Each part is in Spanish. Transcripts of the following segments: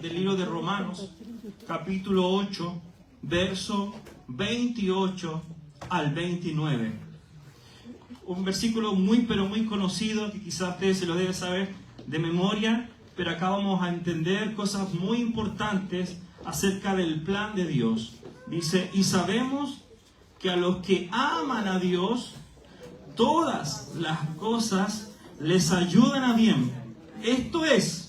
del libro de Romanos, capítulo 8, verso 28 al 29. Un versículo muy pero muy conocido que quizás ustedes se lo deben saber de memoria, pero acá vamos a entender cosas muy importantes acerca del plan de Dios. Dice, y sabemos que a los que aman a Dios, todas las cosas les ayudan a bien. Esto es,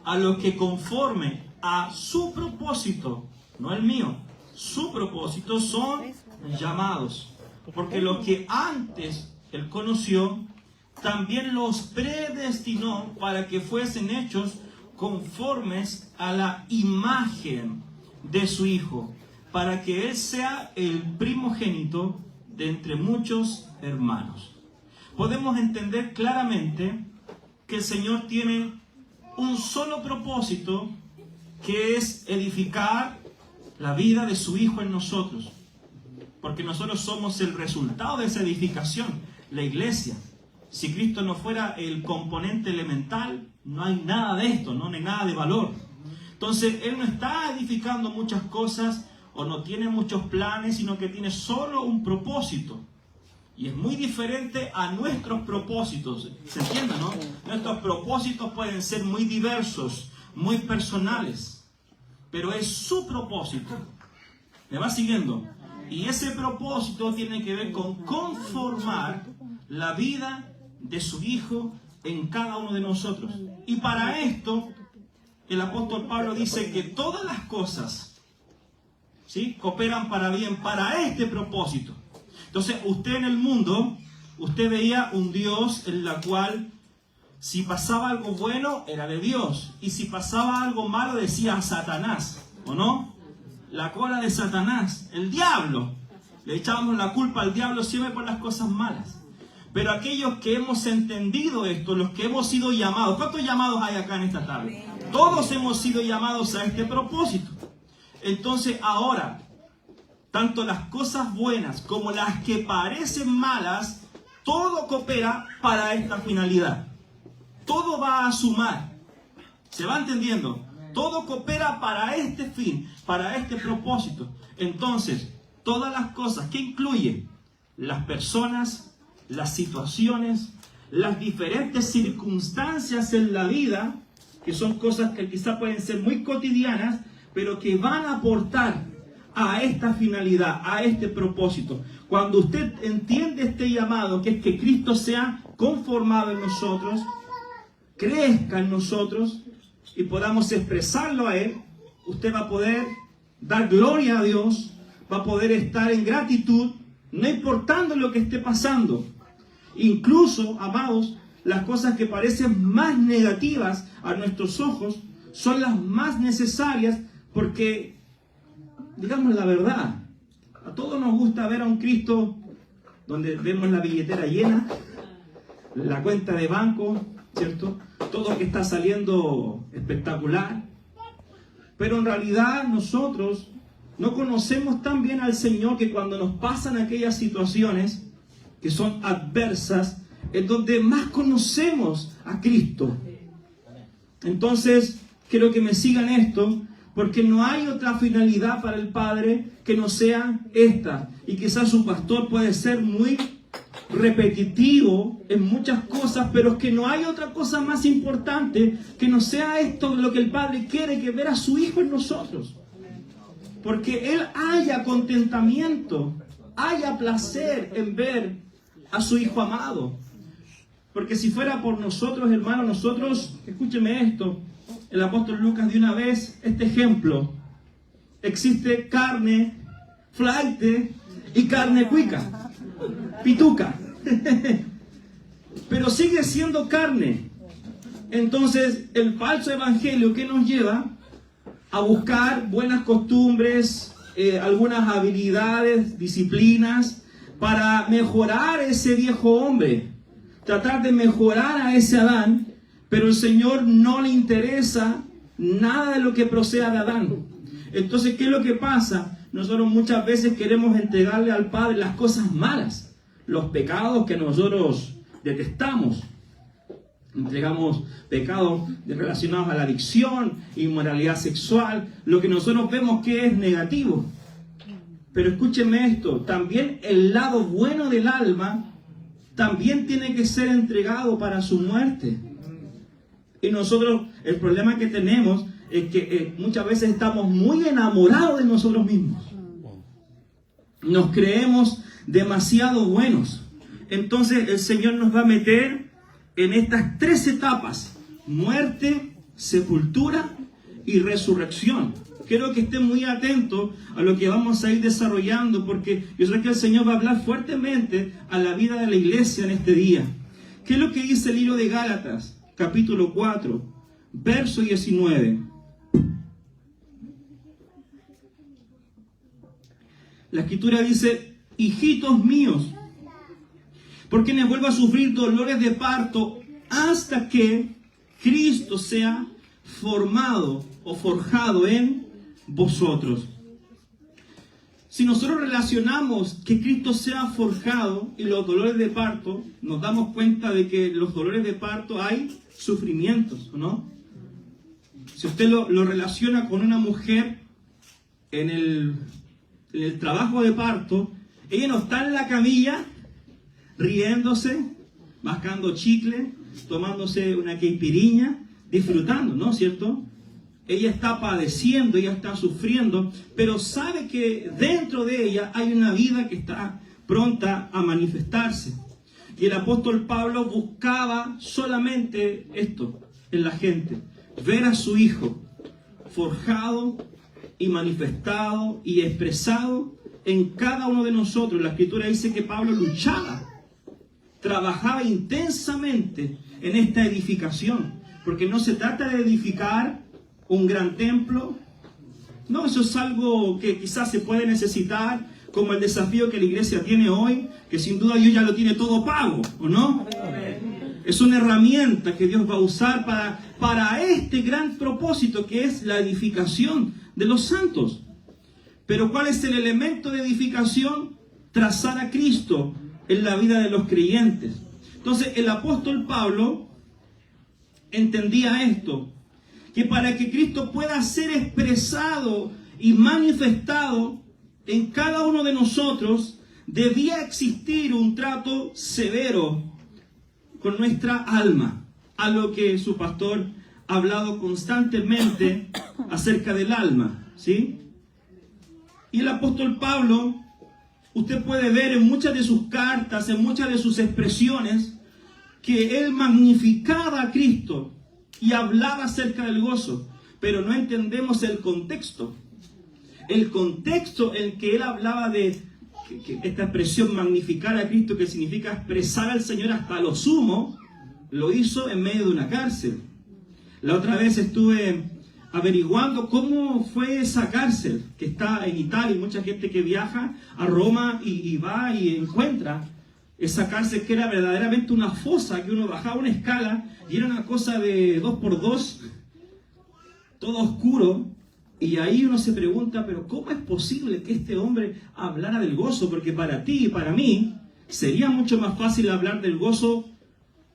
a los que conforme a su propósito, no el mío, su propósito, son llamados. Porque los que antes Él conoció, también los predestinó para que fuesen hechos conformes a la imagen de su Hijo, para que Él sea el primogénito de entre muchos hermanos. Podemos entender claramente que el Señor tiene un solo propósito, que es edificar la vida de su Hijo en nosotros. Porque nosotros somos el resultado de esa edificación, la iglesia. Si Cristo no fuera el componente elemental, no hay nada de esto, no hay nada de valor. Entonces, Él no está edificando muchas cosas o no tiene muchos planes, sino que tiene solo un propósito. Y es muy diferente a nuestros propósitos. ¿Se entiende, no? Nuestros propósitos pueden ser muy diversos, muy personales, pero es su propósito. ¿Me va siguiendo? Y ese propósito tiene que ver con conformar la vida de su Hijo en cada uno de nosotros. Y para esto, el apóstol Pablo dice que todas las cosas, ¿sí?, cooperan para bien, para este propósito. Entonces, usted en el mundo, usted veía un Dios en la cual, si pasaba algo bueno, era de Dios. Y si pasaba algo malo, decía Satanás, ¿o no? La cola de Satanás, el diablo. Le echábamos la culpa al diablo siempre por las cosas malas. Pero aquellos que hemos entendido esto, los que hemos sido llamados, ¿cuántos llamados hay acá en esta tarde? Todos hemos sido llamados a este propósito. Entonces ahora, tanto las cosas buenas como las que parecen malas, todo coopera para esta finalidad. Todo va a sumar. ¿Se va entendiendo? Todo coopera para este fin, para este propósito. Entonces, todas las cosas, ¿qué incluye? Las personas, las situaciones, las diferentes circunstancias en la vida, que son cosas que quizás pueden ser muy cotidianas, pero que van a aportar a esta finalidad, a este propósito. Cuando usted entiende este llamado, que es que Cristo sea conformado en nosotros, crezca en nosotros y podamos expresarlo a Él, usted va a poder dar gloria a Dios, va a poder estar en gratitud, no importando lo que esté pasando. Incluso, amados, las cosas que parecen más negativas a nuestros ojos son las más necesarias, porque, digamos la verdad, a todos nos gusta ver a un Cristo donde vemos la billetera llena, la cuenta de banco, ¿cierto? Todo que está saliendo espectacular. Pero en realidad nosotros no conocemos tan bien al Señor, que cuando nos pasan aquellas situaciones que son adversas, es donde más conocemos a Cristo. Entonces, quiero que me sigan esto, porque no hay otra finalidad para el Padre que no sea esta. Y quizás su pastor puede ser muy repetitivo en muchas cosas, pero es que no hay otra cosa más importante que no sea esto lo que el Padre quiere, que ver a su Hijo en nosotros. Porque Él haya contentamiento, haya placer en ver a su Hijo amado. Porque si fuera por nosotros, hermanos, nosotros, escúcheme esto, el apóstol Lucas de una vez este ejemplo. Existe carne flaite y carne cuica, pituca, pero sigue siendo carne. Entonces el falso evangelio, que nos lleva a buscar buenas costumbres, algunas habilidades, disciplinas, para mejorar ese viejo hombre, tratar de mejorar a ese Adán, pero el Señor no le interesa nada de lo que proceda de Adán. Entonces, ¿qué es lo que pasa? Nosotros muchas veces queremos entregarle al Padre las cosas malas, los pecados que nosotros detestamos. entregamos pecados relacionados a la adicción, inmoralidad sexual, lo que nosotros vemos que es negativo. Pero escúchenme esto, también el lado bueno del alma también tiene que ser entregado para su muerte. Y nosotros, el problema que tenemos es que muchas veces estamos muy enamorados de nosotros mismos. Nos creemos demasiado buenos. Entonces el Señor nos va a meter en estas 3 etapas: muerte, sepultura y resurrección. Quiero que estén muy atentos a lo que vamos a ir desarrollando, porque yo sé que el Señor va a hablar fuertemente a la vida de la iglesia en este día. ¿Qué es lo que dice el libro de Gálatas, capítulo 4, verso 19? La Escritura dice: hijitos míos, ¿por qué me vuelvo a sufrir dolores de parto hasta que Cristo sea formado o forjado en vosotros? Si nosotros relacionamos que Cristo sea forjado y los dolores de parto, nos damos cuenta de que los dolores de parto hay sufrimientos, ¿no? Si usted lo relaciona con una mujer en el trabajo de parto, ella no está en la camilla riéndose, mascando chicle, tomándose una caipiriña, disfrutando, ¿no es cierto? Ella está padeciendo, ella está sufriendo, pero sabe que dentro de ella hay una vida que está pronta a manifestarse. Y el apóstol Pablo buscaba solamente esto en la gente: ver a su hijo forjado y manifestado y expresado en cada uno de nosotros. La Escritura dice que Pablo luchaba, trabajaba intensamente en esta edificación, porque no se trata de edificar un gran templo. No, eso es algo que quizás se puede necesitar, como el desafío que la iglesia tiene hoy, que sin duda Dios ya lo tiene todo pago, ¿o no? Es una herramienta que Dios va a usar para este gran propósito, que es la edificación de los santos. Pero ¿cuál es el elemento de edificación? Trazar a Cristo en la vida de los creyentes. Entonces el apóstol Pablo entendía esto, que para que Cristo pueda ser expresado y manifestado en cada uno de nosotros, debía existir un trato severo con nuestra alma, a lo que su pastor ha hablado constantemente acerca del alma, ¿sí? Y el apóstol Pablo, usted puede ver en muchas de sus cartas, en muchas de sus expresiones, que él magnificaba a Cristo y hablaba acerca del gozo, pero no entendemos el contexto. El contexto en que él hablaba de que esta expresión magnificar a Cristo, que significa expresar al Señor hasta lo sumo, lo hizo en medio de una cárcel. La otra vez estuve averiguando cómo fue esa cárcel que está en Italia. Hay mucha gente que viaja a Roma y va y encuentra esa cárcel, que era verdaderamente una fosa, que uno bajaba una escala y era una cosa de 2x2, todo oscuro. Y ahí uno se pregunta, pero ¿cómo es posible que este hombre hablara del gozo? Porque para ti y para mí sería mucho más fácil hablar del gozo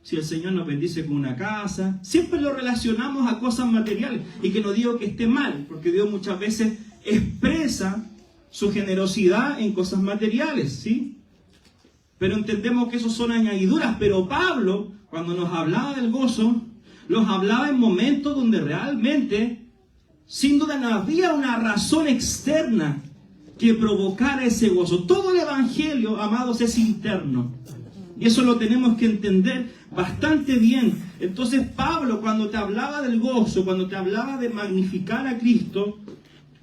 si el Señor nos bendice con una casa. Siempre lo relacionamos a cosas materiales. Y que no digo que esté mal, porque Dios muchas veces expresa su generosidad en cosas materiales, ¿sí? Pero entendemos que eso son añadiduras. Pero Pablo, cuando nos hablaba del gozo, nos hablaba en momentos donde realmente, sin duda, no había una razón externa que provocara ese gozo. Todo el evangelio, amados, es interno. Y eso lo tenemos que entender bastante bien. Entonces Pablo, cuando te hablaba del gozo, cuando te hablaba de magnificar a Cristo,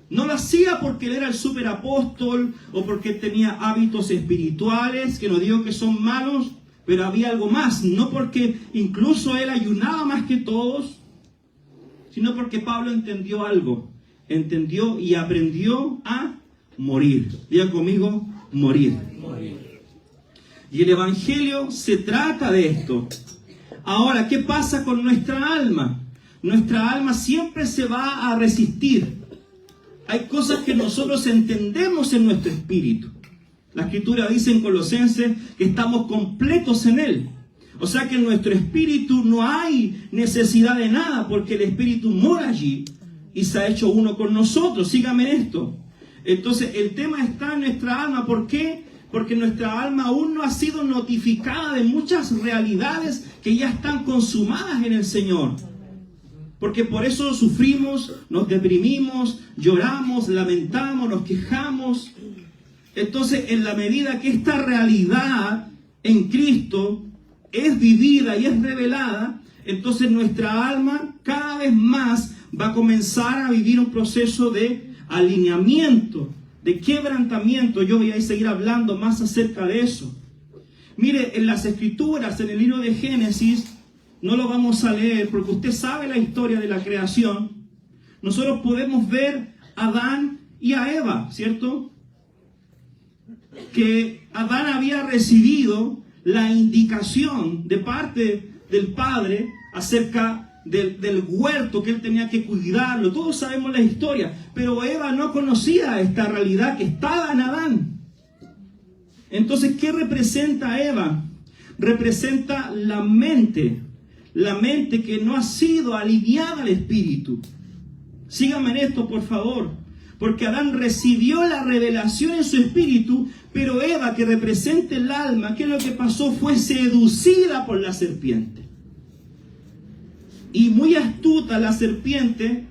no lo hacía porque él era el superapóstol o porque tenía hábitos espirituales, que no digo que son malos, pero había algo más. No porque incluso él ayunaba más que todos, sino porque Pablo entendió algo. Entendió y aprendió a morir. Diga conmigo, morir. Y el evangelio se trata de esto. Ahora, ¿qué pasa con nuestra alma? Nuestra alma siempre se va a resistir. Hay cosas que nosotros entendemos en nuestro espíritu. La Escritura dice en Colosenses que estamos completos en Él. O sea que en nuestro espíritu no hay necesidad de nada, porque el espíritu mora allí y se ha hecho uno con nosotros. Sígame esto. Entonces el tema está en nuestra alma. ¿Por qué? Porque nuestra alma aún no ha sido notificada de muchas realidades que ya están consumadas en el Señor. Porque por eso sufrimos, nos deprimimos, lloramos, lamentamos, nos quejamos. Entonces, en la medida que esta realidad en Cristo es vivida y es revelada, entonces nuestra alma cada vez más va a comenzar a vivir un proceso de alineamiento, de quebrantamiento. Yo voy a seguir hablando más acerca de eso. Mire, en las Escrituras, en el libro de Génesis, no lo vamos a leer porque usted sabe la historia de la creación. Nosotros podemos ver a Adán y a Eva, ¿cierto? Que Adán había recibido la indicación de parte del Padre acerca del huerto, que él tenía que cuidarlo. Todos sabemos la historia, pero Eva no conocía esta realidad que estaba en Adán. Entonces, ¿qué representa Eva? Representa la mente que no ha sido alineada al espíritu. Síganme en esto, por favor. Porque Adán recibió la revelación en su espíritu, pero Eva, que representa el alma, ¿qué es lo que pasó? Fue seducida por la serpiente. Y muy astuta la serpiente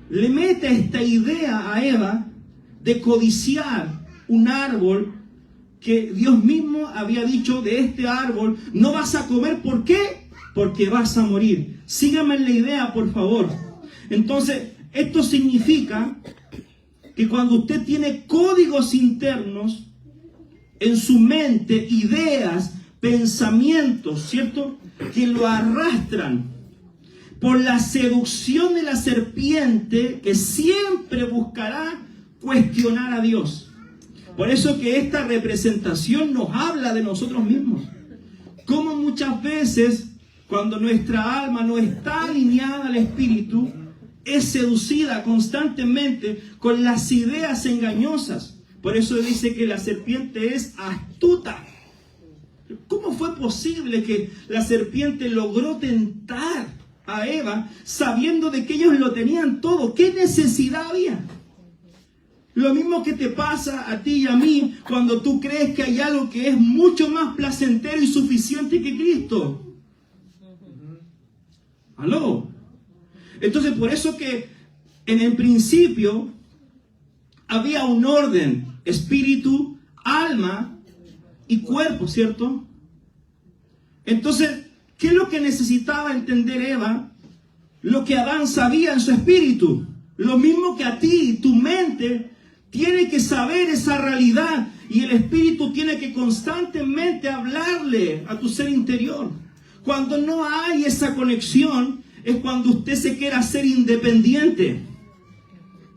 le mete esta idea a Eva de codiciar un árbol que Dios mismo había dicho: de este árbol no vas a comer. ¿Por qué? Porque vas a morir. Síganme en la idea, por favor. Entonces, esto significa que cuando usted tiene códigos internos en su mente, ideas, pensamientos, ¿cierto?, que lo arrastran por la seducción de la serpiente, que siempre buscará cuestionar a Dios. Por eso que esta representación nos habla de nosotros mismos. Como muchas veces, cuando nuestra alma no está alineada al Espíritu, es seducida constantemente con las ideas engañosas. Por eso dice que la serpiente es astuta. ¿Cómo fue posible que la serpiente logró tentar a Eva sabiendo de que ellos lo tenían todo? ¿Qué necesidad había? Lo mismo que te pasa a ti y a mí cuando tú crees que hay algo que es mucho más placentero y suficiente que Cristo. ¿Aló? Entonces, por eso que en el principio había un orden: espíritu, alma y cuerpo, ¿cierto? Entonces, ¿qué es lo que necesitaba entender Eva? Lo que Adán sabía en su espíritu. Lo mismo que a ti, tu mente tiene que saber esa realidad, y el espíritu tiene que constantemente hablarle a tu ser interior. Cuando no hay esa conexión, es cuando usted se quiere hacer independiente,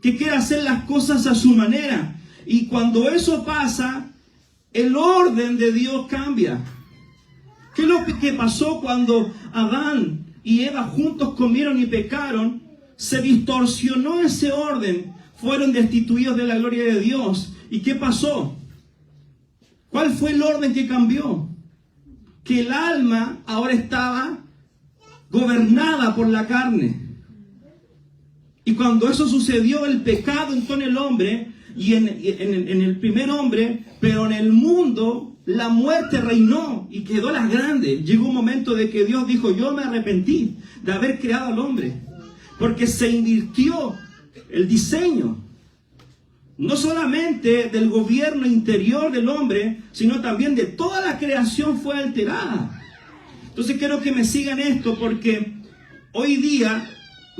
que quiere hacer las cosas a su manera. Y cuando eso pasa, el orden de Dios cambia. ¿Qué es lo que pasó cuando Adán y Eva juntos comieron y pecaron? Se distorsionó ese orden, fueron destituidos de la gloria de Dios. ¿Y qué pasó? ¿Cuál fue el orden que cambió? Que el alma ahora estaba gobernada por la carne. Y cuando eso sucedió, el pecado entró en el hombre, y en el primer hombre, pero en el mundo la muerte reinó y quedó la grande. Llegó un momento de que Dios dijo: yo me arrepentí de haber creado al hombre, porque se invirtió el diseño, no solamente del gobierno interior del hombre, sino también de toda la creación fue alterada. Entonces quiero que me sigan esto, porque hoy día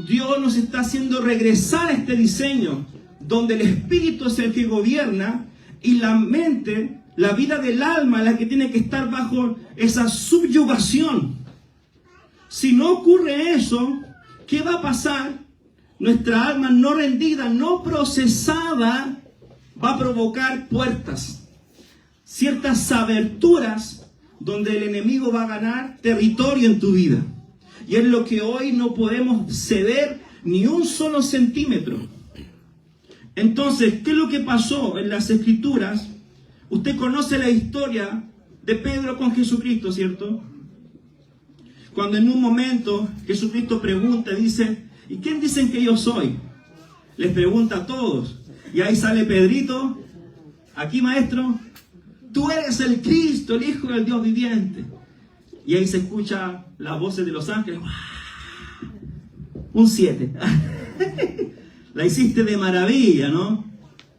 Dios nos está haciendo regresar a este diseño donde el espíritu es el que gobierna y la mente, la vida del alma, es la que tiene que estar bajo esa subyugación. Si no ocurre eso, ¿qué va a pasar? Nuestra alma no rendida, no procesada, va a provocar puertas, ciertas aberturas donde el enemigo va a ganar territorio en tu vida. Y es lo que hoy no podemos ceder ni un solo centímetro. Entonces, ¿qué es lo que pasó en las Escrituras? Usted conoce la historia de Pedro con Jesucristo, ¿cierto? Cuando en un momento Jesucristo pregunta, dice, ¿y quién dicen que yo soy? Les pregunta a todos. Y ahí sale Pedrito, aquí maestro, tú eres el Cristo, el Hijo del Dios viviente. Y ahí se escucha las voces de los ángeles. Un 7. La hiciste de maravilla, ¿no?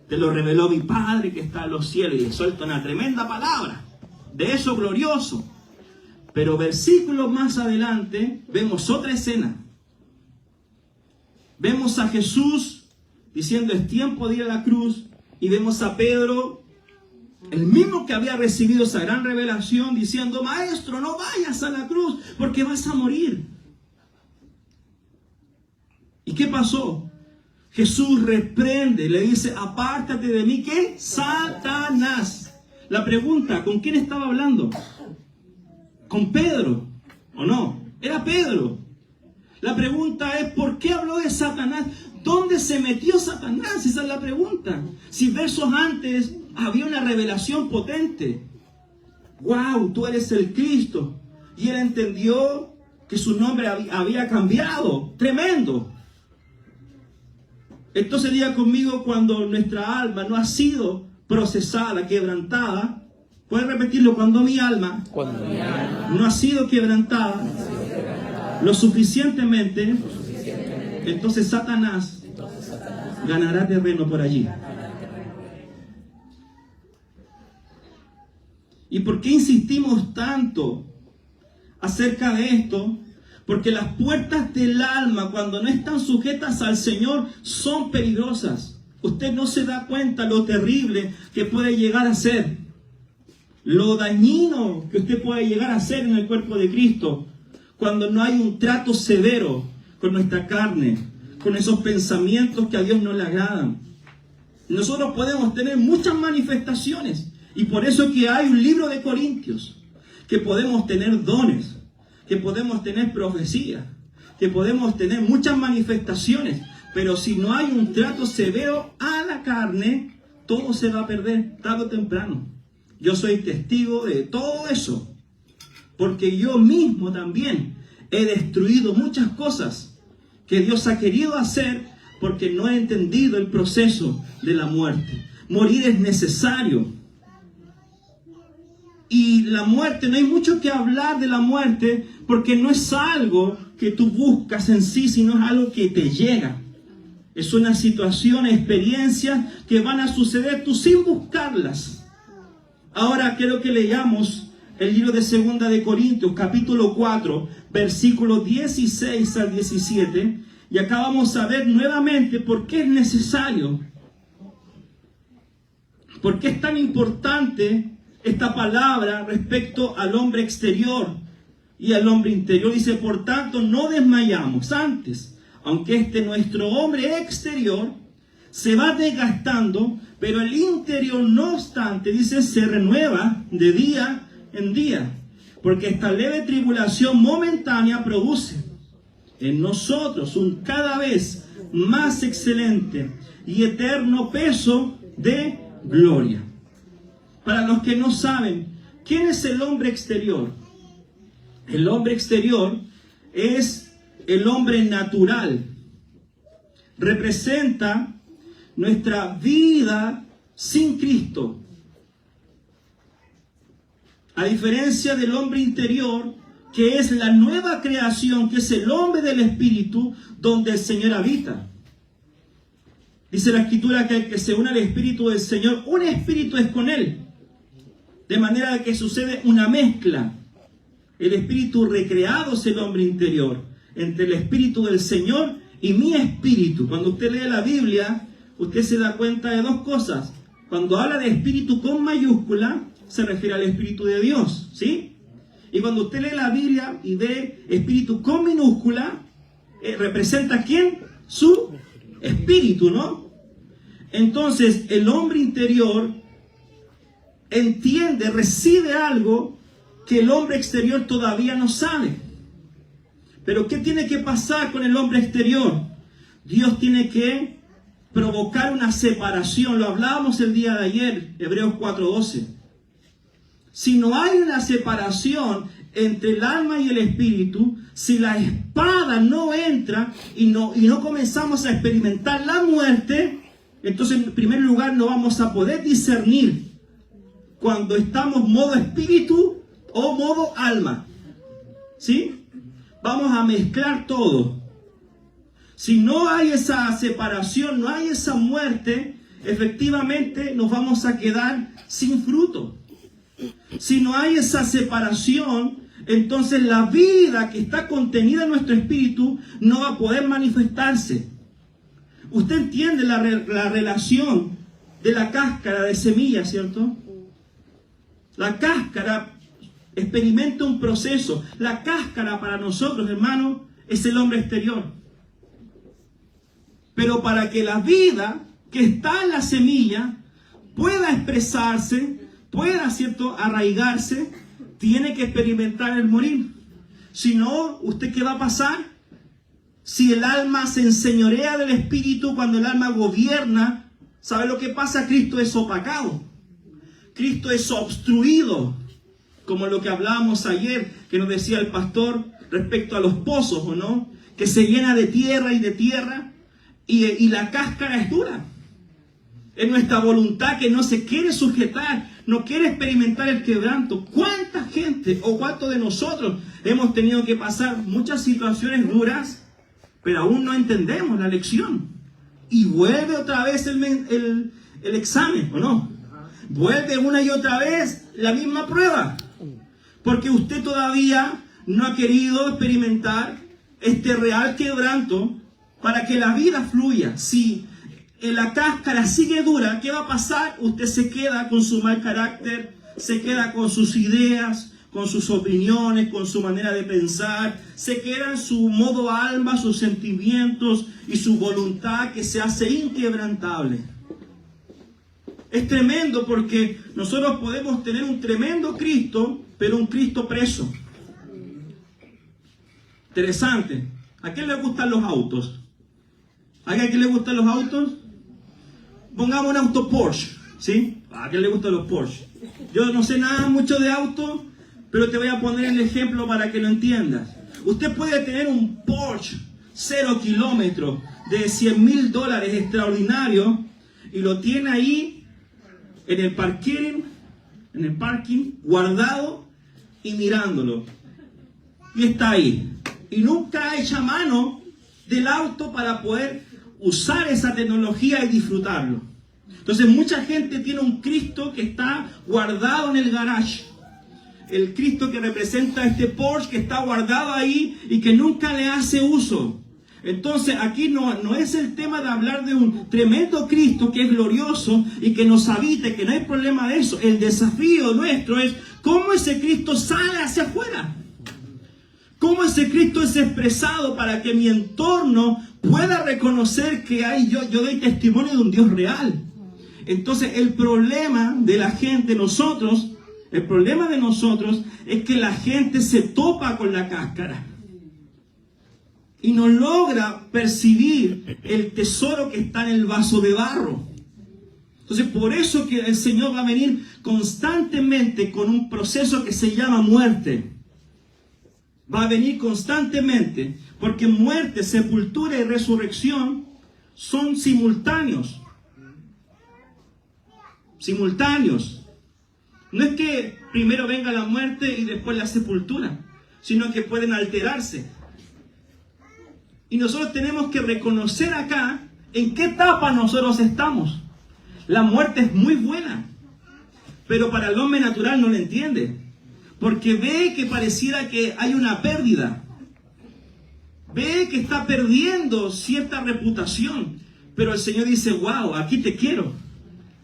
Te lo reveló mi Padre que está en los cielos. Y suelta una tremenda palabra. De eso glorioso. Pero versículos más adelante vemos otra escena. Vemos a Jesús diciendo es tiempo de ir a la cruz. Y vemos a Pedro, el mismo que había recibido esa gran revelación, diciendo, maestro, no vayas a la cruz porque vas a morir. ¿Y qué pasó? Jesús reprende, le dice, apártate de mí, ¿qué? Satanás. La pregunta, ¿con quién estaba hablando? ¿Con Pedro o no? Era Pedro. La pregunta es, ¿por qué habló de Satanás? ¿Dónde se metió Satanás? Esa es la pregunta. Si versos antes había una revelación potente. ¡Wow! Tú eres el Cristo. Y él entendió que su nombre había cambiado. ¡Tremendo! Entonces diga conmigo, cuando nuestra alma no ha sido procesada, quebrantada. ¿Pueden repetirlo? Cuando mi alma no ha sido quebrantada lo suficientemente, entonces Satanás ganará terreno por allí. ¿Y por qué insistimos tanto acerca de esto? Porque las puertas del alma, cuando no están sujetas al Señor, son peligrosas. Usted no se da cuenta lo terrible que puede llegar a ser, lo dañino que usted puede llegar a ser en el cuerpo de Cristo, cuando no hay un trato severo con nuestra carne, con esos pensamientos que a Dios no le agradan. Nosotros podemos tener muchas manifestaciones, y por eso que hay un libro de Corintios, que podemos tener dones, que podemos tener profecía, que podemos tener muchas manifestaciones, pero si no hay un trato severo a la carne, todo se va a perder tarde o temprano. Yo soy testigo de todo eso, porque yo mismo también he destruido muchas cosas que Dios ha querido hacer porque no he entendido el proceso de la muerte. Morir es necesario. Y la muerte, no hay mucho que hablar de la muerte, porque no es algo que tú buscas en sí, sino es algo que te llega. Es una situación, experiencias que van a suceder tú sin buscarlas. Ahora quiero que leamos el libro de 2 de Corintios, capítulo 4, versículos 16 al 17. Y acá vamos a ver nuevamente por qué es necesario, por qué es tan importante esta palabra respecto al hombre exterior y al hombre interior. Dice, por tanto, no desmayamos antes, aunque nuestro hombre exterior se va desgastando, pero el interior, no obstante, dice, se renueva de día en día, porque esta leve tribulación momentánea produce en nosotros un cada vez más excelente y eterno peso de gloria. Para los que no saben, ¿quién es el hombre exterior? El hombre exterior es el hombre natural. Representa nuestra vida sin Cristo. A diferencia del hombre interior, que es la nueva creación, que es el hombre del Espíritu, donde el Señor habita. Dice la Escritura que el que se une al Espíritu del Señor, un espíritu es con él. De manera que sucede una mezcla. El espíritu recreado es el hombre interior, entre el Espíritu del Señor y mi espíritu. Cuando usted lee la Biblia, usted se da cuenta de dos cosas. Cuando habla de espíritu con mayúscula, se refiere al Espíritu de Dios, ¿sí? Y cuando usted lee la Biblia y ve espíritu con minúscula, representa ¿a quién? Su espíritu, ¿no? Entonces, el hombre interior entiende, recibe algo que el hombre exterior todavía no sabe. Pero ¿qué tiene que pasar con el hombre exterior? Dios tiene que provocar una separación. Lo hablábamos el día de ayer, Hebreos 4:12. Si no hay una separación entre el alma y el espíritu, si la espada no entra y no comenzamos a experimentar la muerte, entonces en primer lugar no vamos a poder discernir cuando estamos modo espíritu o modo alma. ¿Sí? Vamos a mezclar todo. Si no hay esa separación, no hay esa muerte, efectivamente nos vamos a quedar sin fruto. Si no hay esa separación, entonces la vida que está contenida en nuestro espíritu no va a poder manifestarse. Usted entiende la relación de la cáscara de semilla, ¿cierto? La cáscara experimenta un proceso. La cáscara para nosotros, hermanos, es el hombre exterior. Pero para que la vida que está en la semilla pueda expresarse, pueda, ¿cierto?, arraigarse, tiene que experimentar el morir. Si no, ¿usted qué va a pasar? Si el alma se enseñorea del espíritu, cuando el alma gobierna, ¿sabe lo que pasa? Cristo es opacado. Cristo es obstruido. Como lo que hablábamos ayer, que nos decía el pastor respecto a los pozos, ¿o no? Que se llena de tierra y la cáscara es dura. Es nuestra voluntad que no se quiere sujetar, no quiere experimentar el quebranto. ¿Cuánta gente o cuántos de nosotros hemos tenido que pasar muchas situaciones duras, pero aún no entendemos la lección? Y vuelve otra vez el examen, ¿o no? Vuelve una y otra vez la misma prueba. Porque usted todavía no ha querido experimentar este real quebranto para que la vida fluya. Si la cáscara sigue dura, ¿qué va a pasar? Usted se queda con su mal carácter, se queda con sus ideas, con sus opiniones, con su manera de pensar, se queda en su modo alma, sus sentimientos y su voluntad que se hace inquebrantable. Es tremendo porque nosotros podemos tener un tremendo Cristo, pero un Cristo preso. Interesante. ¿A quién le gustan los autos? ¿A quién le gustan los autos? Pongamos un auto Porsche, ¿sí? ¿A quién le gustan los Porsche? Yo no sé nada mucho de auto, pero te voy a poner el ejemplo para que lo entiendas. Usted puede tener un Porsche 0 kilómetros de $100,000 extraordinario y lo tiene ahí en el parking, guardado y mirándolo. Y está ahí. Y nunca echa mano del auto para poder usar esa tecnología y disfrutarlo. Entonces mucha gente tiene un Cristo que está guardado en el garage. El Cristo que representa este Porsche que está guardado ahí y que nunca le hace uso. Entonces aquí no es el tema de hablar de un tremendo Cristo que es glorioso y que nos habite, que no hay problema de eso. El desafío nuestro es cómo ese Cristo sale hacia afuera. Cómo ese Cristo es expresado para que mi entorno pueda reconocer que yo doy testimonio de un Dios real. Entonces el problema de la gente, el problema de nosotros es que la gente se topa con la cáscara y no logra percibir el tesoro que está en el vaso de barro. Entonces por eso que el Señor va a venir constantemente con un proceso que se llama muerte. Va a venir constantemente, porque muerte, sepultura y resurrección son simultáneos. Simultáneos. No es que primero venga la muerte y después la sepultura, sino que pueden alterarse. Y nosotros tenemos que reconocer acá en qué etapa nosotros estamos. La muerte es muy buena, pero para el hombre natural no la entiende. Porque ve que pareciera que hay una pérdida. Ve que está perdiendo cierta reputación. Pero el Señor dice, wow, aquí te quiero.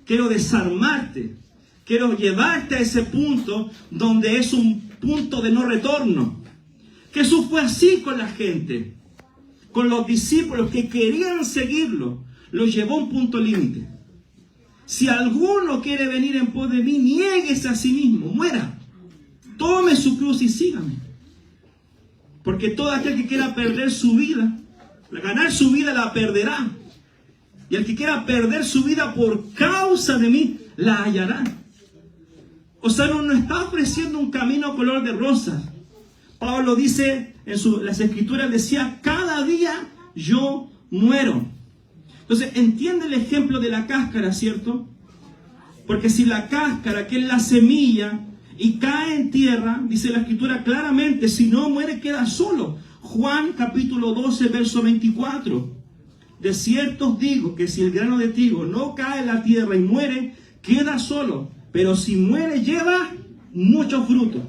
Quiero desarmarte. Quiero llevarte a ese punto donde es un punto de no retorno. Jesús fue así con la gente. Con los discípulos que querían seguirlo. Los llevó a un punto límite. Si alguno quiere venir en pos de mí, niéguese a sí mismo, muera. Tome su cruz y sígame. Porque todo aquel que quiera perder su vida, ganar su vida la perderá. Y el que quiera perder su vida por causa de mí, la hallará. O sea, no está ofreciendo un camino color de rosas. Pablo dice en las escrituras, decía, cada día yo muero. Entonces, entiende el ejemplo de la cáscara, ¿cierto? Porque si la cáscara, que es la semilla, y cae en tierra, dice la escritura claramente, si no muere queda solo. Juan capítulo 12, verso 24. De cierto os digo que si el grano de trigo no cae en la tierra y muere, queda solo. Pero si muere, lleva mucho fruto.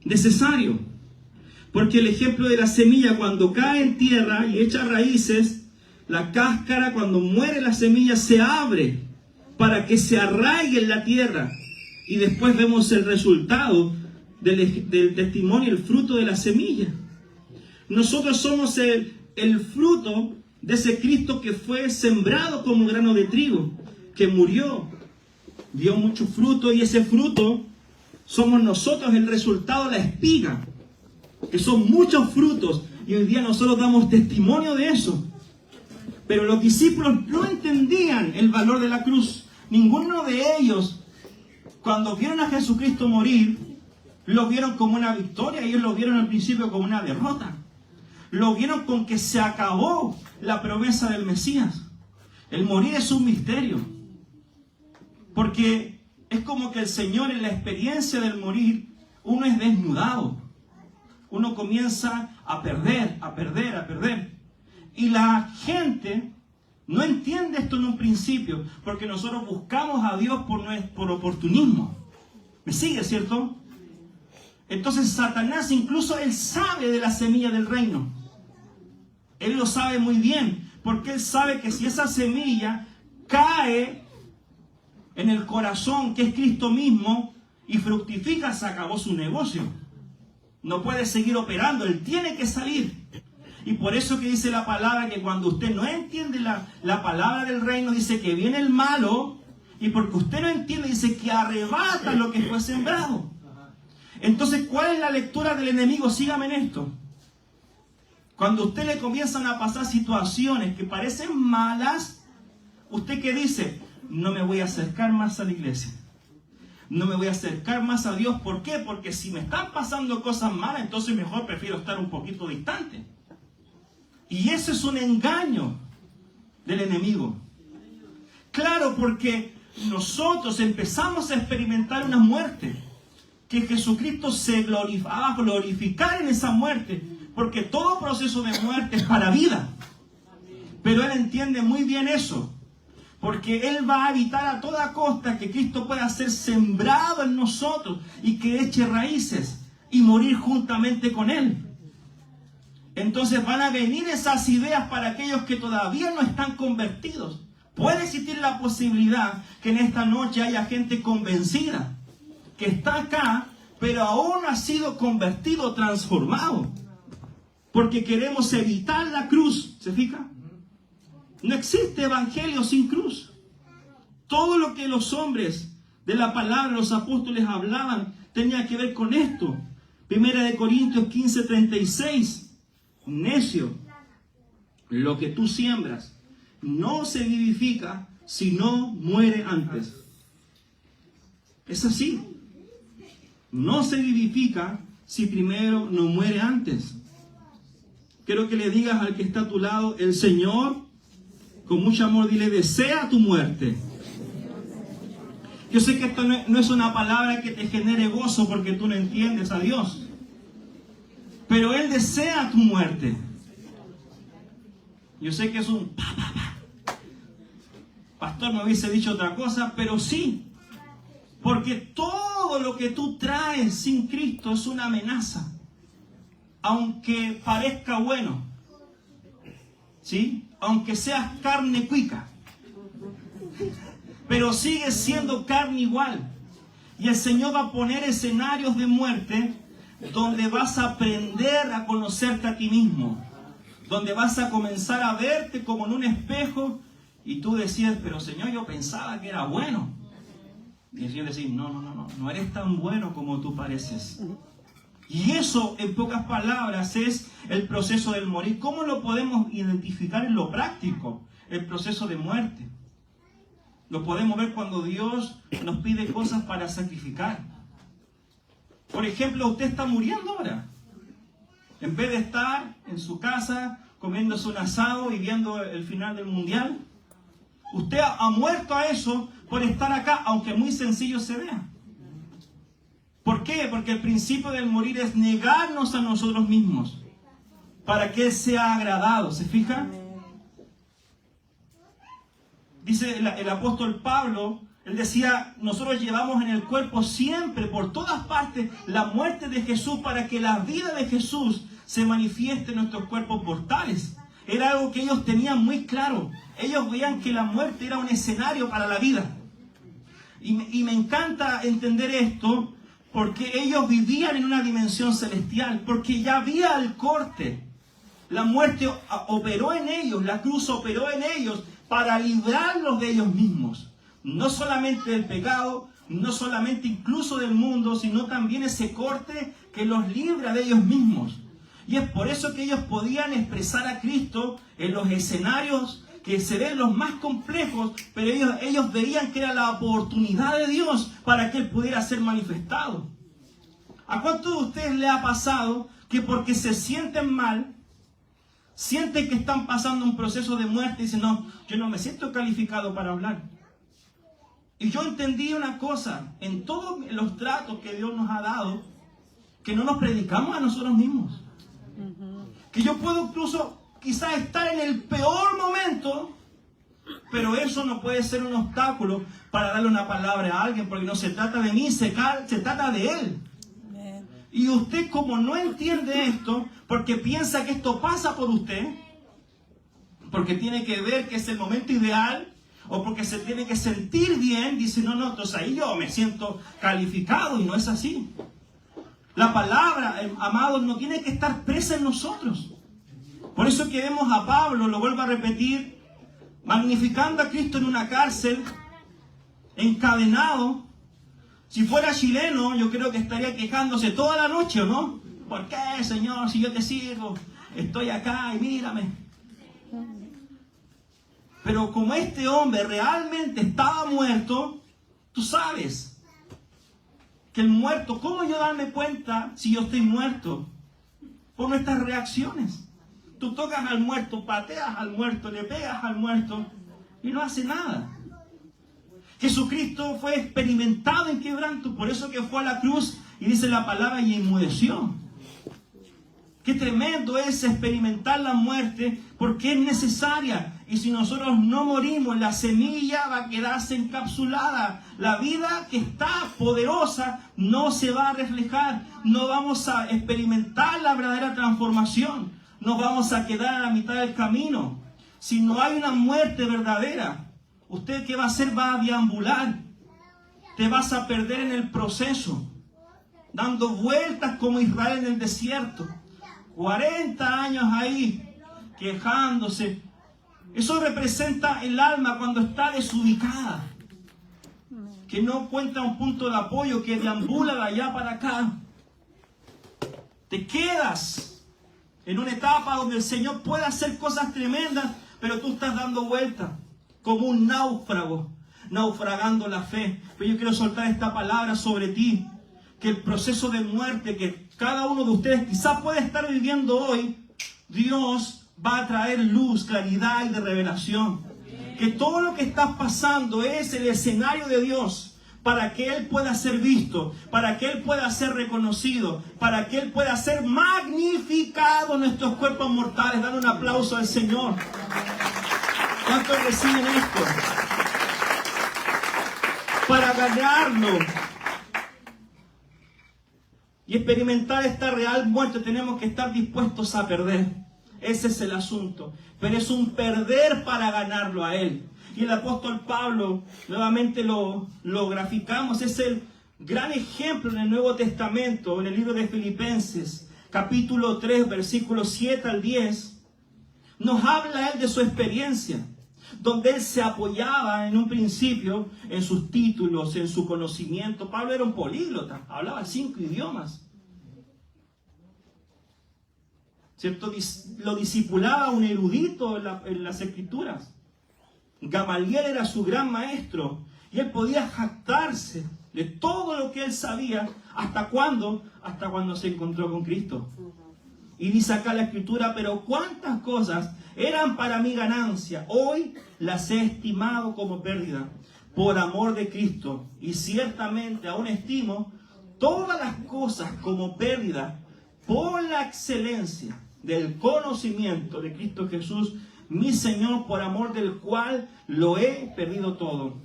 Necesario. Porque el ejemplo de la semilla, cuando cae en tierra y echa raíces, la cáscara, cuando muere la semilla, se abre para que se arraigue en la tierra. Y después vemos el resultado del testimonio, el fruto de la semilla. Nosotros somos el fruto de ese Cristo que fue sembrado como grano de trigo, que murió, dio mucho fruto, y ese fruto somos nosotros, el resultado, la espiga, que son muchos frutos, y hoy día nosotros damos testimonio de eso. Pero los discípulos no entendían el valor de la cruz. Ninguno de ellos, cuando vieron a Jesucristo morir, lo vieron como una victoria. Ellos lo vieron al principio como una derrota. Lo vieron con que se acabó la promesa del Mesías. El morir es un misterio. Porque es como que el Señor, en la experiencia del morir, uno es desnudado. Uno comienza a perder, a perder, a perder. Y la gente no entiende esto en un principio, porque nosotros buscamos a Dios por oportunismo. ¿Me sigue, cierto? Entonces Satanás, incluso él sabe de la semilla del reino. Él lo sabe muy bien, porque él sabe que si esa semilla cae en el corazón, que es Cristo mismo, y fructifica, se acabó su negocio. No puede seguir operando, él tiene que salir. Y por eso que dice la palabra que cuando usted no entiende la palabra del reino, dice que viene el malo, y porque usted no entiende, dice que arrebata lo que fue sembrado. Entonces, ¿cuál es la lectura del enemigo? Sígame en esto. Cuando a usted le comienzan a pasar situaciones que parecen malas, ¿usted qué dice? No me voy a acercar más a la iglesia. No me voy a acercar más a Dios. ¿Por qué? Porque si me están pasando cosas malas, entonces mejor prefiero estar un poquito distante. Y eso es un engaño del enemigo. Claro, porque nosotros empezamos a experimentar una muerte, que Jesucristo se va a glorificar en esa muerte, porque todo proceso de muerte es para vida. Pero Él entiende muy bien eso, porque Él va a evitar a toda costa que Cristo pueda ser sembrado en nosotros y que eche raíces y morir juntamente con Él. Entonces van a venir esas ideas para aquellos que todavía no están convertidos. Puede existir la posibilidad que en esta noche haya gente convencida, que está acá, pero aún no ha sido convertido, transformado. Porque queremos evitar la cruz. ¿Se fija? No existe evangelio sin cruz. Todo lo que los hombres de la palabra, los apóstoles hablaban, tenía que ver con esto. 1 Corintios 15:36. Necio, lo que tú siembras no se vivifica si no muere antes. Es así. No se vivifica si primero no muere antes. Quiero que le digas al que está a tu lado, el Señor, con mucho amor, dile, desea tu muerte. Yo sé que esto no es una palabra que te genere gozo porque tú no entiendes a Dios. Pero Él desea tu muerte. Yo sé que es un pastor me hubiese dicho otra cosa, pero sí. Porque todo lo que tú traes sin Cristo es una amenaza. Aunque parezca bueno. ¿Sí? Aunque seas carne cuica. Pero sigues siendo carne igual. Y el Señor va a poner escenarios de muerte donde vas a aprender a conocerte a ti mismo, donde vas a comenzar a verte como en un espejo y tú decías, pero Señor, yo pensaba que era bueno. Y el Señor decía, no eres tan bueno como tú pareces. Y eso, en pocas palabras, es el proceso del morir. ¿Cómo lo podemos identificar en lo práctico? El proceso de muerte. Lo podemos ver cuando Dios nos pide cosas para sacrificar. Por ejemplo, usted está muriendo ahora. En vez de estar en su casa comiéndose un asado y viendo el final del mundial, usted ha muerto a eso por estar acá, aunque muy sencillo se vea. ¿Por qué? Porque el principio del morir es negarnos a nosotros mismos para que Él sea agradado. ¿Se fija? Dice el apóstol Pablo, él decía, nosotros llevamos en el cuerpo siempre, por todas partes, la muerte de Jesús para que la vida de Jesús se manifieste en nuestros cuerpos mortales. Era algo que ellos tenían muy claro. Ellos veían que la muerte era un escenario para la vida. Y me encanta entender esto porque ellos vivían en una dimensión celestial, porque ya había el corte. La muerte operó en ellos, la cruz operó en ellos para librarlos de ellos mismos. No solamente del pecado, no solamente incluso del mundo, sino también ese corte que los libra de ellos mismos. Y es por eso que ellos podían expresar a Cristo en los escenarios que se ven los más complejos, pero ellos veían que era la oportunidad de Dios para que Él pudiera ser manifestado. ¿A cuántos de ustedes les ha pasado que porque se sienten mal, sienten que están pasando un proceso de muerte y dicen, no, yo no me siento calificado para hablar? Y yo entendí una cosa, en todos los tratos que Dios nos ha dado, que no nos predicamos a nosotros mismos. Que yo puedo incluso quizás estar en el peor momento, pero eso no puede ser un obstáculo para darle una palabra a alguien, porque no se trata de mí, se trata de Él. Y usted, como no entiende esto, porque piensa que esto pasa por usted, porque tiene que ver que es el momento ideal, o porque se tiene que sentir bien, dice, no, entonces ahí yo me siento calificado, y no es así. La palabra, amados, no tiene que estar presa en nosotros. Por eso que vemos a Pablo, lo vuelvo a repetir, magnificando a Cristo en una cárcel, encadenado. Si fuera chileno, yo creo que estaría quejándose toda la noche, ¿o no? ¿Por qué, Señor, si yo te sirvo? Estoy acá y mírame. Pero como este hombre realmente estaba muerto, tú sabes que el muerto, ¿cómo yo darme cuenta si yo estoy muerto? Por nuestras reacciones. Tú tocas al muerto, pateas al muerto, le pegas al muerto y no hace nada. Jesucristo fue experimentado en quebranto, por eso que fue a la cruz y dice la palabra y enmudeció. Qué tremendo es experimentar la muerte porque es necesaria. Y si nosotros no morimos, la semilla va a quedarse encapsulada. La vida que está poderosa no se va a reflejar. No vamos a experimentar la verdadera transformación. Nos vamos a quedar a la mitad del camino. Si no hay una muerte verdadera, ¿usted qué va a hacer? Va a deambular. Te vas a perder en el proceso, dando vueltas como Israel en el desierto. 40 años ahí, quejándose. Eso representa el alma cuando está desubicada, que no encuentra un punto de apoyo, que deambula de allá para acá. Te quedas en una etapa donde el Señor puede hacer cosas tremendas, pero tú estás dando vueltas como un náufrago, naufragando la fe. Pero yo quiero soltar esta palabra sobre ti, que el proceso de muerte que cada uno de ustedes quizás puede estar viviendo hoy, Dios va a traer luz, claridad y de revelación. Que todo lo que está pasando es el escenario de Dios para que Él pueda ser visto, para que Él pueda ser reconocido, para que Él pueda ser magnificado en nuestros cuerpos mortales. Dan un aplauso al Señor. ¿Cuántos reciben esto? Para ganarlo y experimentar esta real muerte, tenemos que estar dispuestos a perder. Ese es el asunto. Pero es un perder para ganarlo a Él. Y el apóstol Pablo, nuevamente lo graficamos, es el gran ejemplo en el Nuevo Testamento, en el libro de Filipenses, capítulo 3, versículos 7 al 10. Nos habla Él de su experiencia, donde Él se apoyaba en un principio en sus títulos, en su conocimiento. Pablo era un políglota, hablaba 5 idiomas. ¿Cierto? Lo discipulaba un erudito en las escrituras. Gamaliel era su gran maestro y él podía jactarse de todo lo que él sabía. ¿Hasta cuándo? Hasta cuando se encontró con Cristo. Y dice acá la Escritura, pero cuántas cosas eran para mi ganancia, hoy las he estimado como pérdida por amor de Cristo. Y ciertamente aún estimo todas las cosas como pérdida por la excelencia del conocimiento de Cristo Jesús, mi Señor, por amor del cual lo he perdido todo.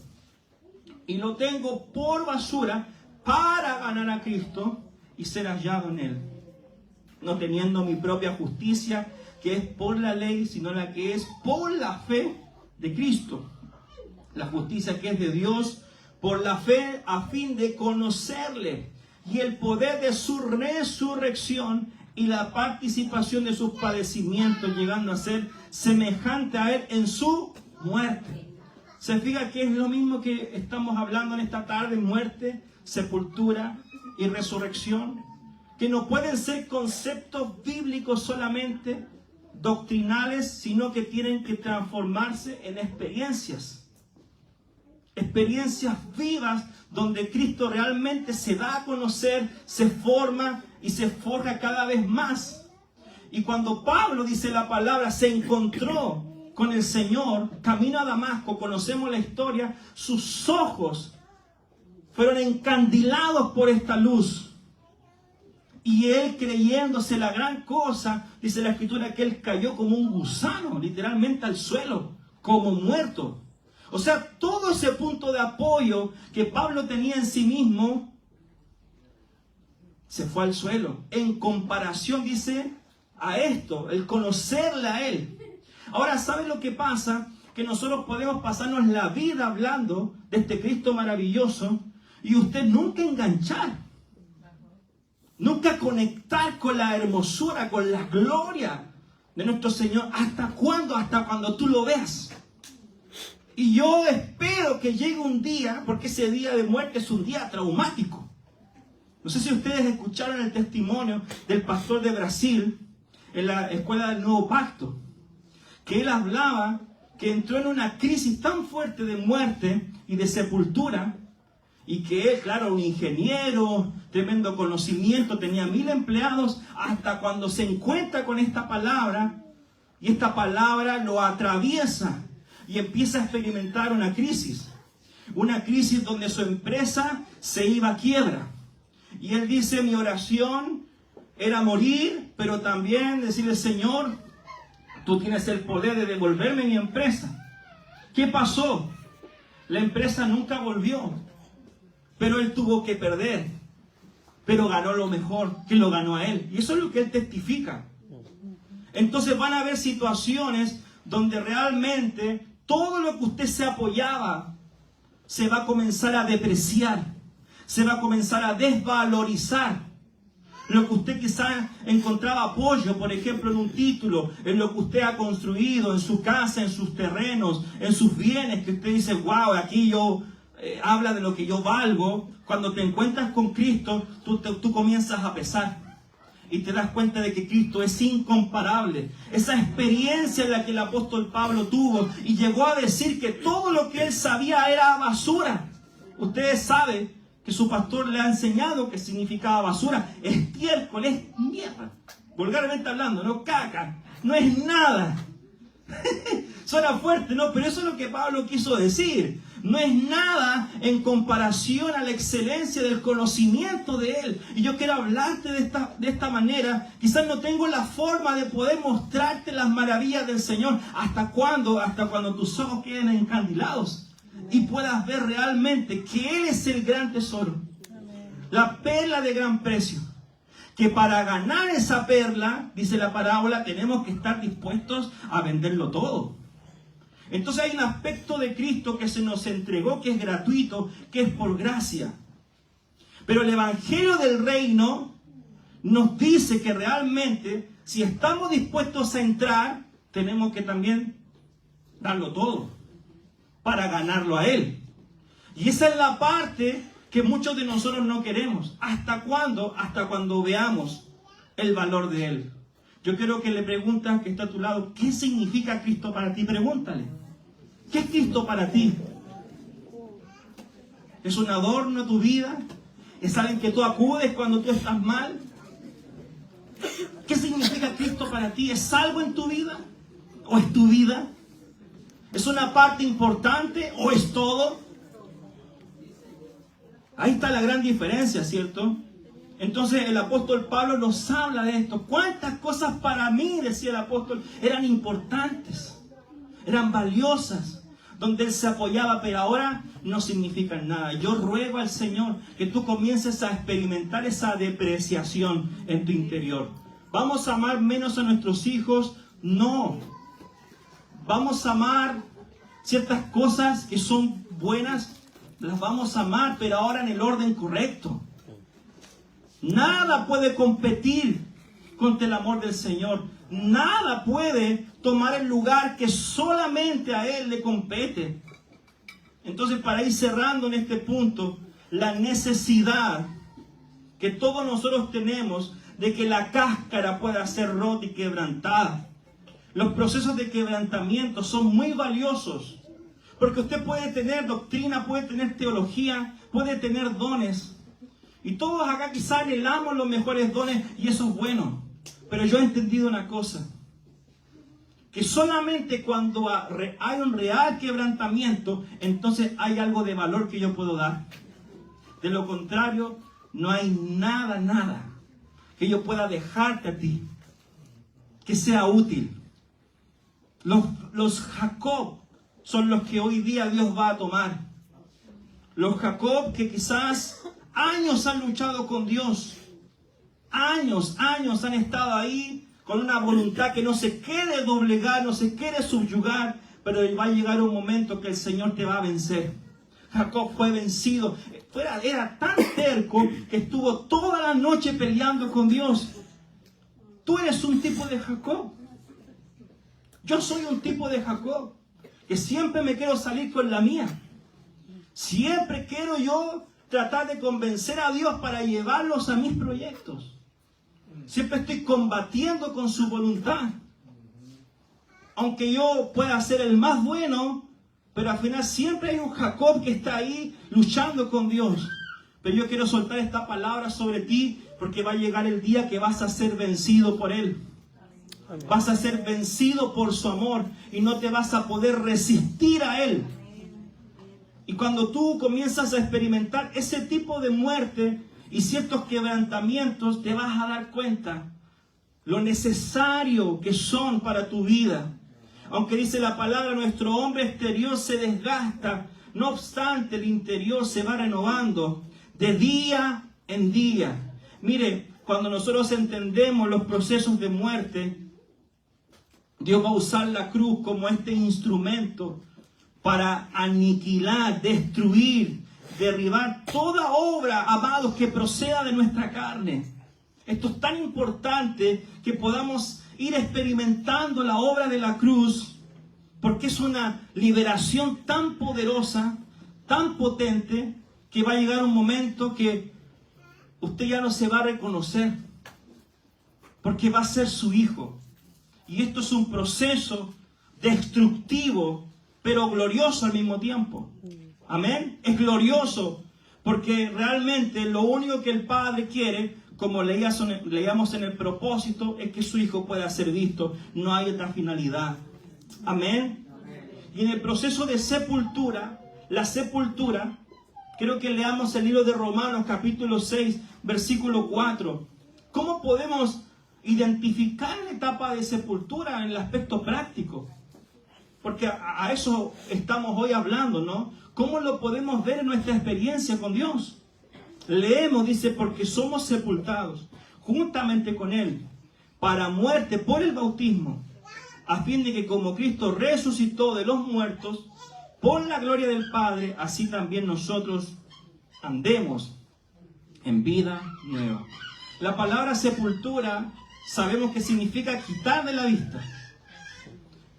Y lo tengo por basura para ganar a Cristo y ser hallado en Él, no teniendo mi propia justicia, que es por la ley, sino la que es por la fe de Cristo. La justicia que es de Dios por la fe, a fin de conocerle y el poder de su resurrección y la participación de sus padecimientos, llegando a ser semejante a Él en su muerte. Se fija que es lo mismo que estamos hablando en esta tarde: muerte, sepultura y resurrección, que no pueden ser conceptos bíblicos solamente doctrinales, sino que tienen que transformarse en experiencias vivas, donde Cristo realmente se da a conocer, se forma y se forja cada vez más. Y cuando Pablo, dice la palabra, se encontró con el Señor camino a Damasco, conocemos la historia, sus ojos fueron encandilados por esta luz. Y él, creyéndose la gran cosa, dice la Escritura que él cayó como un gusano, literalmente al suelo, como muerto. O sea, todo ese punto de apoyo que Pablo tenía en sí mismo se fue al suelo. En comparación, dice, a esto, el conocerle a Él. Ahora, ¿sabe lo que pasa? Que nosotros podemos pasarnos la vida hablando de este Cristo maravilloso y usted nunca enganchar, nunca conectar con la hermosura, con la gloria de nuestro Señor. ¿Hasta cuándo? Hasta cuando tú lo veas. Y yo espero que llegue un día, porque ese día de muerte es un día traumático. No sé si ustedes escucharon el testimonio del pastor de Brasil en la escuela del Nuevo Pacto, que él hablaba que entró en una crisis tan fuerte de muerte y de sepultura, y que él, claro, un ingeniero, tremendo conocimiento, tenía 1000 empleados, hasta cuando se encuentra con esta palabra, y esta palabra lo atraviesa y empieza a experimentar una crisis donde su empresa se iba a quiebra. Y él dice: mi oración era morir, pero también decirle: Señor, tú tienes el poder de devolverme mi empresa. ¿Qué pasó? La empresa nunca volvió, pero él tuvo que perder, pero ganó lo mejor, que lo ganó a él. Y eso es lo que él testifica. Entonces van a haber situaciones donde realmente todo lo que usted se apoyaba se va a comenzar a depreciar, se va a comenzar a desvalorizar. Lo que usted quizás encontraba apoyo, por ejemplo, en un título, en lo que usted ha construido, en su casa, en sus terrenos, en sus bienes, que usted dice: wow, aquí yo habla de lo que yo valgo. Cuando te encuentras con Cristo, tú comienzas a pesar. Y te das cuenta de que Cristo es incomparable. Esa experiencia en la que el apóstol Pablo tuvo y llegó a decir que todo lo que él sabía era basura. Ustedes saben que su pastor le ha enseñado que significaba basura. Estiércol, es mierda. Vulgarmente hablando, no caca, no es nada. Suena fuerte, ¿no? Pero eso es lo que Pablo quiso decir. No es nada en comparación a la excelencia del conocimiento de Él. Y yo quiero hablarte de esta manera. Quizás no tengo la forma de poder mostrarte las maravillas del Señor. ¿Hasta cuándo? Hasta cuando tus ojos queden encandilados y puedas ver realmente que Él es el gran tesoro, la perla de gran precio. Que para ganar esa perla, dice la parábola, tenemos que estar dispuestos a venderlo todo. Entonces hay un aspecto de Cristo que se nos entregó, que es gratuito, que es por gracia. Pero el Evangelio del Reino nos dice que realmente, si estamos dispuestos a entrar, tenemos que también darlo todo para ganarlo a Él. Y esa es la parte que muchos de nosotros no queremos. ¿Hasta cuándo? Hasta cuando veamos el valor de Él. Yo quiero que le preguntas que está a tu lado: ¿qué significa Cristo para ti? Pregúntale: ¿qué es Cristo para ti? ¿Es un adorno a tu vida? ¿Es alguien que tú acudes cuando tú estás mal? ¿Qué significa Cristo para ti? ¿Es algo en tu vida? ¿O es tu vida? ¿Es una parte importante o es todo? Ahí está la gran diferencia, ¿cierto? Entonces el apóstol Pablo nos habla de esto. ¿Cuántas cosas para mí, decía el apóstol, eran importantes? Eran valiosas, donde él se apoyaba, pero ahora no significan nada. Yo ruego al Señor que tú comiences a experimentar esa depreciación en tu interior. ¿Vamos a amar menos a nuestros hijos? No. Vamos a amar ciertas cosas que son buenas, las vamos a amar, pero ahora en el orden correcto. Nada puede competir contra el amor del Señor. Nada puede tomar el lugar que solamente a Él le compete. Entonces, para ir cerrando en este punto, la necesidad que todos nosotros tenemos de que la cáscara pueda ser rota y quebrantada. Los procesos de quebrantamiento son muy valiosos, porque usted puede tener doctrina, puede tener teología, puede tener dones. Y todos acá quizás anhelamos los mejores dones y eso es bueno. Pero yo he entendido una cosa, que solamente cuando hay un real quebrantamiento, entonces hay algo de valor que yo puedo dar. De lo contrario, no hay nada que yo pueda dejarte a ti, que sea útil. Los Jacob son los que hoy día Dios va a tomar. Los Jacob que quizás años han luchado con Dios. Años han estado ahí con una voluntad que no se quiere doblegar, no se quiere subyugar, pero va a llegar un momento que el Señor te va a vencer. Jacob fue vencido. Era tan terco que estuvo toda la noche peleando con Dios. Tú eres un tipo de Jacob. Yo soy un tipo de Jacob, que siempre me quiero salir con la mía. Siempre quiero yo tratar de convencer a Dios para llevarlos a mis proyectos. Siempre estoy combatiendo con su voluntad. Aunque yo pueda ser el más bueno, pero al final siempre hay un Jacob que está ahí luchando con Dios. Pero yo quiero soltar esta palabra sobre ti, porque va a llegar el día que vas a ser vencido por Él. Vas a ser vencido por su amor y no te vas a poder resistir a Él. Y cuando tú comienzas a experimentar ese tipo de muerte y ciertos quebrantamientos, te vas a dar cuenta lo necesario que son para tu vida. Aunque dice la palabra, nuestro hombre exterior se desgasta, no obstante el interior se va renovando de día en día. Mire, cuando nosotros entendemos los procesos de muerte, Dios va a usar la cruz como este instrumento para aniquilar, destruir, derribar toda obra, amados, que proceda de nuestra carne. Esto es tan importante que podamos ir experimentando la obra de la cruz, porque es una liberación tan poderosa, tan potente, que va a llegar un momento que usted ya no se va a reconocer, porque va a ser su hijo. Y esto es un proceso destructivo, pero glorioso al mismo tiempo. Amén. Es glorioso, porque realmente lo único que el Padre quiere, como leíamos en el propósito, es que su hijo pueda ser visto. No hay otra finalidad. Amén. Y en el proceso de sepultura, la sepultura, creo que leamos el libro de Romanos capítulo 6, versículo 4. ¿Cómo podemos identificar la etapa de sepultura en el aspecto práctico? Porque a eso estamos hoy hablando, ¿no? ¿Cómo lo podemos ver en nuestra experiencia con Dios? Leemos, dice, porque somos sepultados juntamente con Él para muerte por el bautismo, a fin de que como Cristo resucitó de los muertos por la gloria del Padre, así también nosotros andemos en vida nueva. La palabra sepultura sabemos que significa quitar de la vista.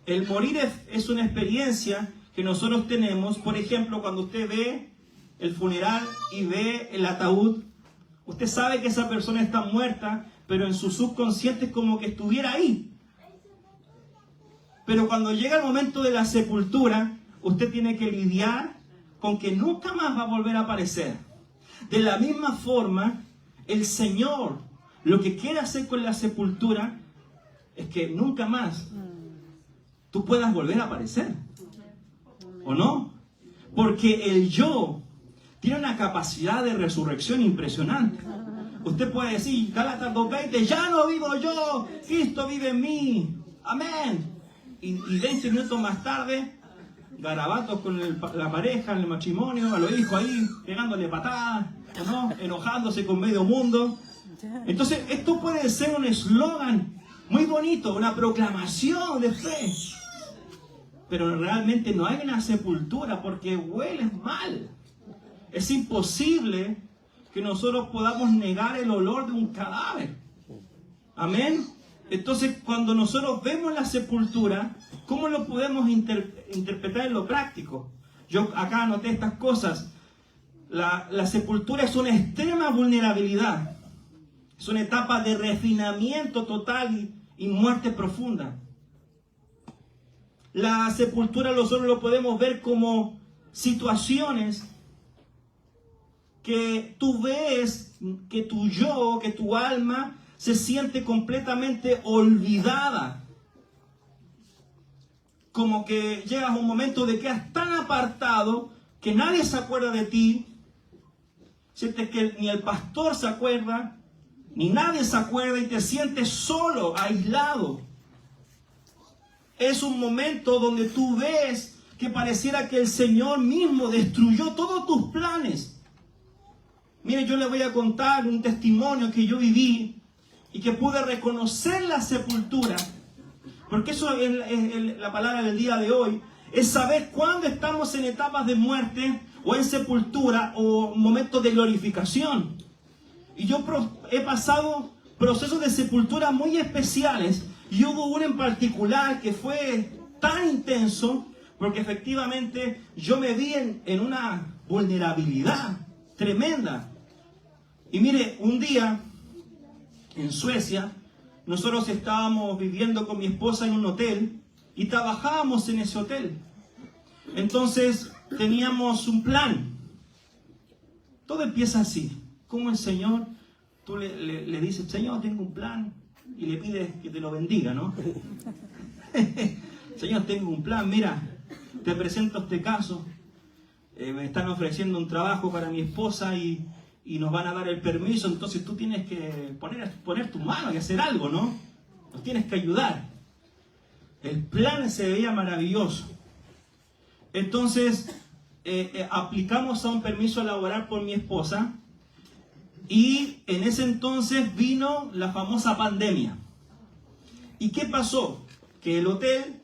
El morir es una experiencia que nosotros tenemos. Por ejemplo, cuando usted ve el funeral y ve el ataúd, usted sabe que esa persona está muerta, pero en su subconsciente es como que estuviera ahí. Pero cuando llega el momento de la sepultura, usted tiene que lidiar con que nunca más va a volver a aparecer. De la misma forma, el Señor lo que quiere hacer con la sepultura es que nunca más tú puedas volver a aparecer. ¿O no? Porque el yo tiene una capacidad de resurrección impresionante. Usted puede decir, Gálatas 2:20, ya no vivo yo, Cristo vive en mí. Amén. Y 20 minutos más tarde, garabatos con la pareja, en el matrimonio, a los hijos ahí, pegándole patadas, ¿o no? Enojándose con medio mundo. Entonces, esto puede ser un eslogan muy bonito, una proclamación de fe. Pero realmente no hay una sepultura porque huele mal. Es imposible que nosotros podamos negar el olor de un cadáver. Amén. Entonces, cuando nosotros vemos la sepultura, ¿cómo lo podemos interpretar en lo práctico? Yo acá anoté estas cosas. La sepultura es una extrema vulnerabilidad. Es una etapa de refinamiento total y muerte profunda. La sepultura nosotros lo podemos ver como situaciones que tú ves, que tu yo, que tu alma se siente completamente olvidada. Como que llegas a un momento de que quedas tan apartado que nadie se acuerda de ti. Sientes que ni el pastor se acuerda, ni nadie se acuerda y te sientes solo, aislado. Es un momento donde tú ves que pareciera que el Señor mismo destruyó todos tus planes. Mire, yo le voy a contar un testimonio que yo viví y que pude reconocer la sepultura. Porque eso es la palabra del día de hoy. Es saber cuándo estamos en etapas de muerte o en sepultura o momentos de glorificación. Y yo he pasado procesos de sepultura muy especiales. Y hubo uno en particular que fue tan intenso porque efectivamente yo me vi en una vulnerabilidad tremenda. Y mire, un día en Suecia, nosotros estábamos viviendo con mi esposa en un hotel y trabajábamos en ese hotel. Entonces teníamos un plan. Todo empieza así. Como el Señor, tú le dices, Señor, tengo un plan. Y le pides que te lo bendiga, ¿no? Señor, tengo un plan, mira, te presento este caso. Me están ofreciendo un trabajo para mi esposa y nos van a dar el permiso, entonces tú tienes que poner tu mano y hacer algo, ¿no? Nos tienes que ayudar. El plan se veía maravilloso. Entonces, aplicamos a un permiso laboral por mi esposa. Y en ese entonces vino la famosa pandemia. ¿Y qué pasó? Que el hotel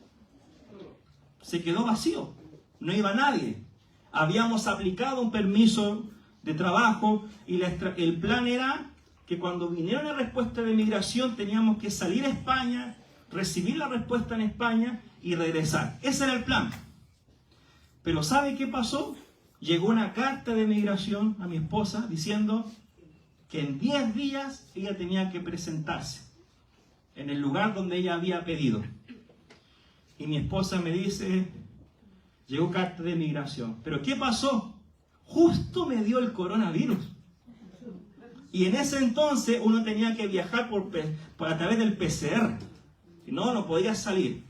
se quedó vacío. No iba nadie. Habíamos aplicado un permiso de trabajo y el plan era que cuando viniera la respuesta de migración teníamos que salir a España, recibir la respuesta en España y regresar. Ese era el plan. Pero ¿sabe qué pasó? Llegó una carta de migración a mi esposa diciendo que en 10 días ella tenía que presentarse en el lugar donde ella había pedido. Y mi esposa me dice, llegó carta de migración. ¿Pero qué pasó? Justo me dio el coronavirus. Y en ese entonces uno tenía que viajar a través del PCR. Si no, no podía salir.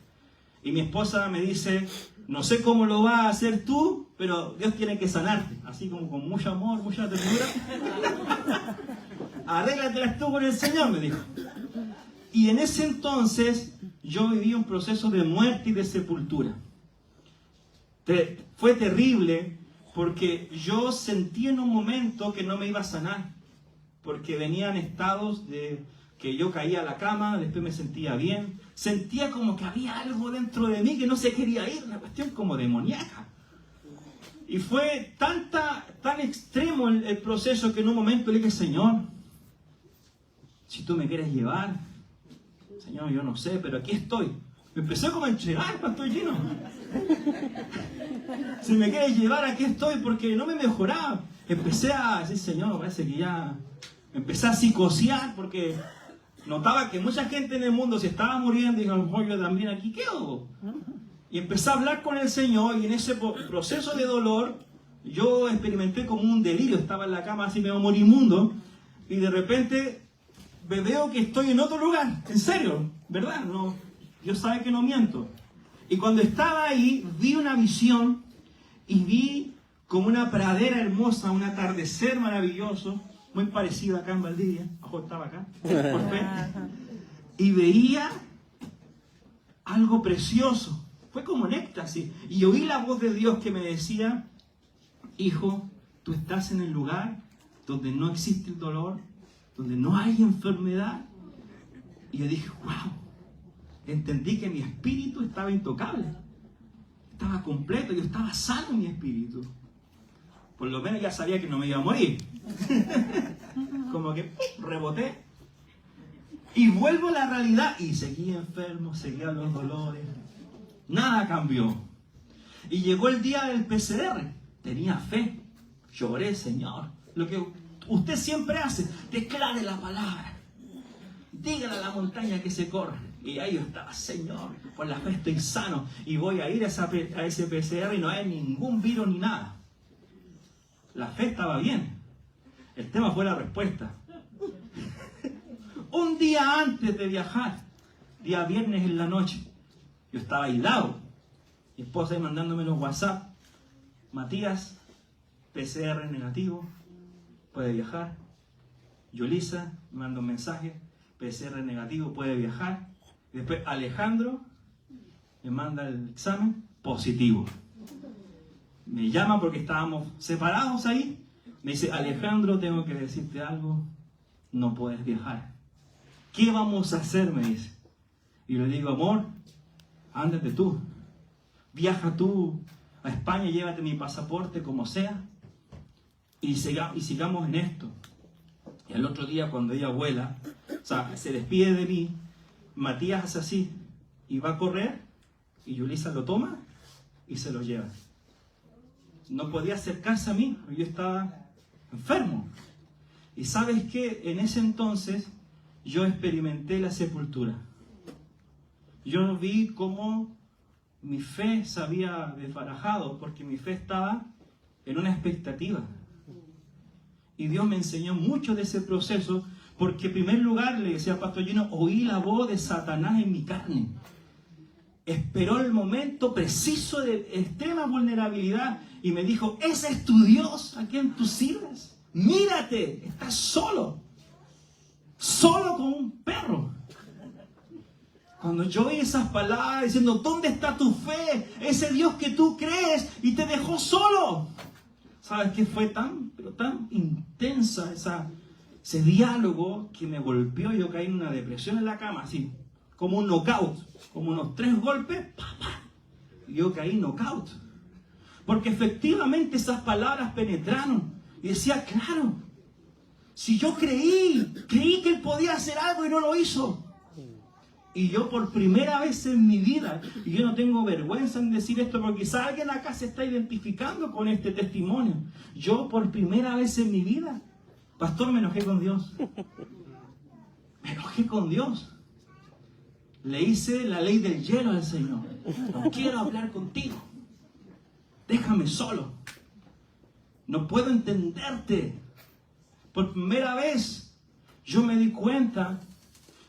Y mi esposa me dice, no sé cómo lo vas a hacer tú, pero Dios tiene que sanarte. Así como con mucho amor, mucha ternura. Arréglatelas tú con el Señor, me dijo. Y en ese entonces yo viví un proceso de muerte y de sepultura. Fue terrible porque yo sentí en un momento que no me iba a sanar. Porque venían estados de que yo caía a la cama, después me sentía bien. Sentía como que había algo dentro de mí que no se quería ir, una cuestión como demoníaca. Y fue tan extremo el proceso que en un momento le dije, Señor, si tú me quieres llevar, Señor, yo no sé, pero aquí estoy. Me empecé como a entregar cuando estoy lleno. Si me quieres llevar, aquí estoy, porque no me mejoraba. Empecé a decir, Señor, parece que ya... Empecé a psicosear porque notaba que mucha gente en el mundo se estaba muriendo y dije, a lo mejor yo también aquí quedo. Y empecé a hablar con el Señor y en ese proceso de dolor yo experimenté como un delirio, estaba en la cama así medio moribundo, y de repente me veo que estoy en otro lugar, en serio, ¿verdad? No, yo sabe que no miento. Y cuando estaba ahí, vi una visión y vi como una pradera hermosa, un atardecer maravilloso, muy parecido acá en Valdivia, ojo, estaba acá, por fe, y veía algo precioso, fue como un éxtasis, y oí la voz de Dios que me decía, hijo, tú estás en el lugar donde no existe el dolor, donde no hay enfermedad. Y yo dije, wow, entendí que mi espíritu estaba intocable, estaba completo, yo estaba sano en mi espíritu. Por lo menos ya sabía que no me iba a morir. Como que reboté. Y vuelvo a la realidad y seguí enfermo, seguía los dolores. Nada cambió. Y llegó el día del PCR. Tenía fe. Lloré, Señor. Lo que usted siempre hace, declare la palabra. Dígale a la montaña que se corra. Y ahí yo estaba, Señor, por la fe estoy sano. Y voy a ir a ese PCR y no hay ningún virus ni nada. La fe estaba bien. El tema fue la respuesta. Un día antes de viajar, día viernes en la noche, yo estaba aislado. Mi esposa ahí mandándome los WhatsApp. Matías, PCR negativo, puede viajar. Yolisa, me manda un mensaje, PCR negativo, puede viajar. Y después Alejandro me manda el examen positivo. Me llama porque estábamos separados ahí. Me dice, Alejandro, tengo que decirte algo, no puedes viajar. ¿Qué vamos a hacer? Me dice. Y le digo, amor, ándate tú. Viaja tú a España, llévate mi pasaporte como sea. Y sigamos en esto. Y al otro día cuando ella vuela, o sea, se despide de mí, Matías hace así y va a correr y Yulisa lo toma y se lo lleva. No podía acercarse a mí, porque yo estaba enfermo. Y sabes qué, en ese entonces yo experimenté la sepultura. Yo vi cómo mi fe se había desbarajado porque mi fe estaba en una expectativa. Y Dios me enseñó mucho de ese proceso porque en primer lugar, le decía al pastor Gino, oí la voz de Satanás en mi carne. Esperó el momento preciso de extrema vulnerabilidad y me dijo, ese es tu Dios a quien tú sirves. Mírate, estás solo. Solo con un perro. Cuando yo oí esas palabras diciendo, ¿dónde está tu fe? Ese Dios que tú crees y te dejó solo. ¿Sabes qué? Fue tan intensa ese diálogo que me golpeó. Yo caí en una depresión en la cama, así, como un knockout, como unos 3 golpes, y yo caí knockout. Porque efectivamente esas palabras penetraron. Y decía, claro, si yo creí que Él podía hacer algo y no lo hizo. Y yo por primera vez en mi vida, y yo no tengo vergüenza en decir esto, porque quizá alguien acá se está identificando con este testimonio. Yo por primera vez en mi vida, pastor, me enojé con Dios. Me enojé con Dios. Le hice la ley del hielo al Señor. No quiero hablar contigo. Déjame solo. No puedo entenderte. Por primera vez yo me di cuenta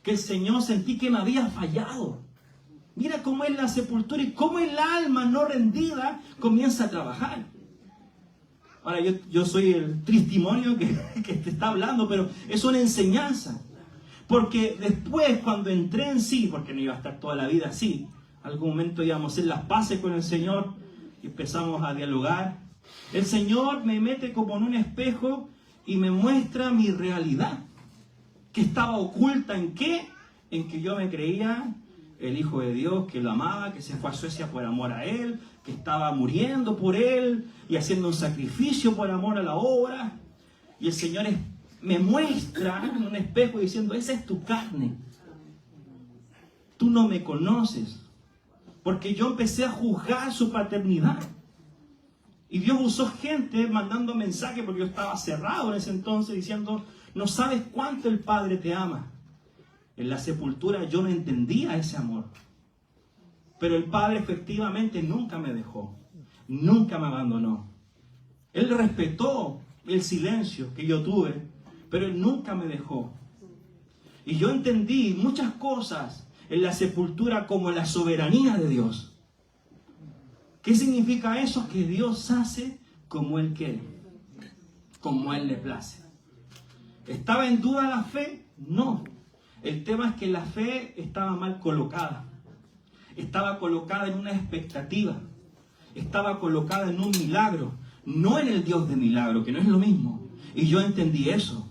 que el Señor sentí que me había fallado. Mira cómo es la sepultura y cómo el alma no rendida comienza a trabajar. Ahora yo soy el testimonio que te está hablando, pero es una enseñanza. Porque después cuando entré en sí, porque no iba a estar toda la vida así, algún momento íbamos a hacer las paces con el Señor y empezamos a dialogar. El Señor me mete como en un espejo y me muestra mi realidad. Que estaba oculta en qué? En que yo me creía el Hijo de Dios, que lo amaba, que se fue a Suecia por amor a Él, que estaba muriendo por Él y haciendo un sacrificio por amor a la obra. Y el Señor me muestra en un espejo diciendo, esa es tu carne. Tú no me conoces. Porque yo empecé a juzgar su paternidad. Y Dios usó gente mandando mensajes, porque yo estaba cerrado en ese entonces, diciendo, no sabes cuánto el Padre te ama. En la sepultura yo no entendía ese amor. Pero el Padre efectivamente nunca me dejó. Nunca me abandonó. Él respetó el silencio que yo tuve, pero Él nunca me dejó. Y yo entendí muchas cosas en la sepultura como la soberanía de Dios. ¿Qué significa eso? Que Dios hace como Él quiere, como a Él le place. ¿Estaba en duda la fe? No. El tema es que la fe estaba mal colocada. Estaba colocada en una expectativa. Estaba colocada en un milagro, no en el Dios de milagro, que no es lo mismo. Y yo entendí eso.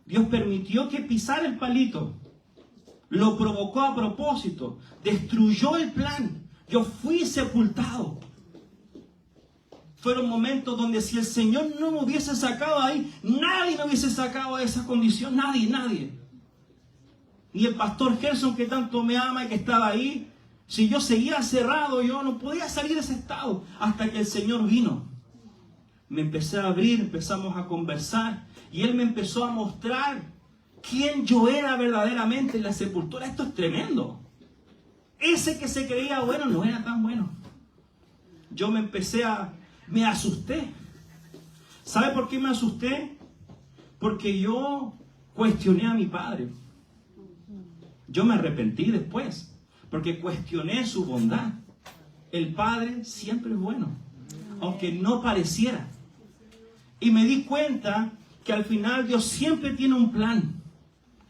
Dios permitió que pisara el palito. Lo provocó a propósito. Destruyó el plan. Yo fui sepultado. Fueron momentos donde si el Señor no me hubiese sacado ahí, nadie me hubiese sacado de esa condición. Nadie. Ni el pastor Gerson, que tanto me ama y que estaba ahí. Si yo seguía cerrado, yo no podía salir de ese estado hasta que el Señor vino. Me empecé a abrir, empezamos a conversar y Él me empezó a mostrar quién yo era verdaderamente en la sepultura. Esto es tremendo. Ese que se creía bueno no era tan bueno. Yo me asusté. ¿Sabe por qué me asusté? Porque yo cuestioné a mi padre. Yo me arrepentí después. Porque cuestioné su bondad. El Padre siempre es bueno, aunque no pareciera. Y me di cuenta que al final Dios siempre tiene un plan,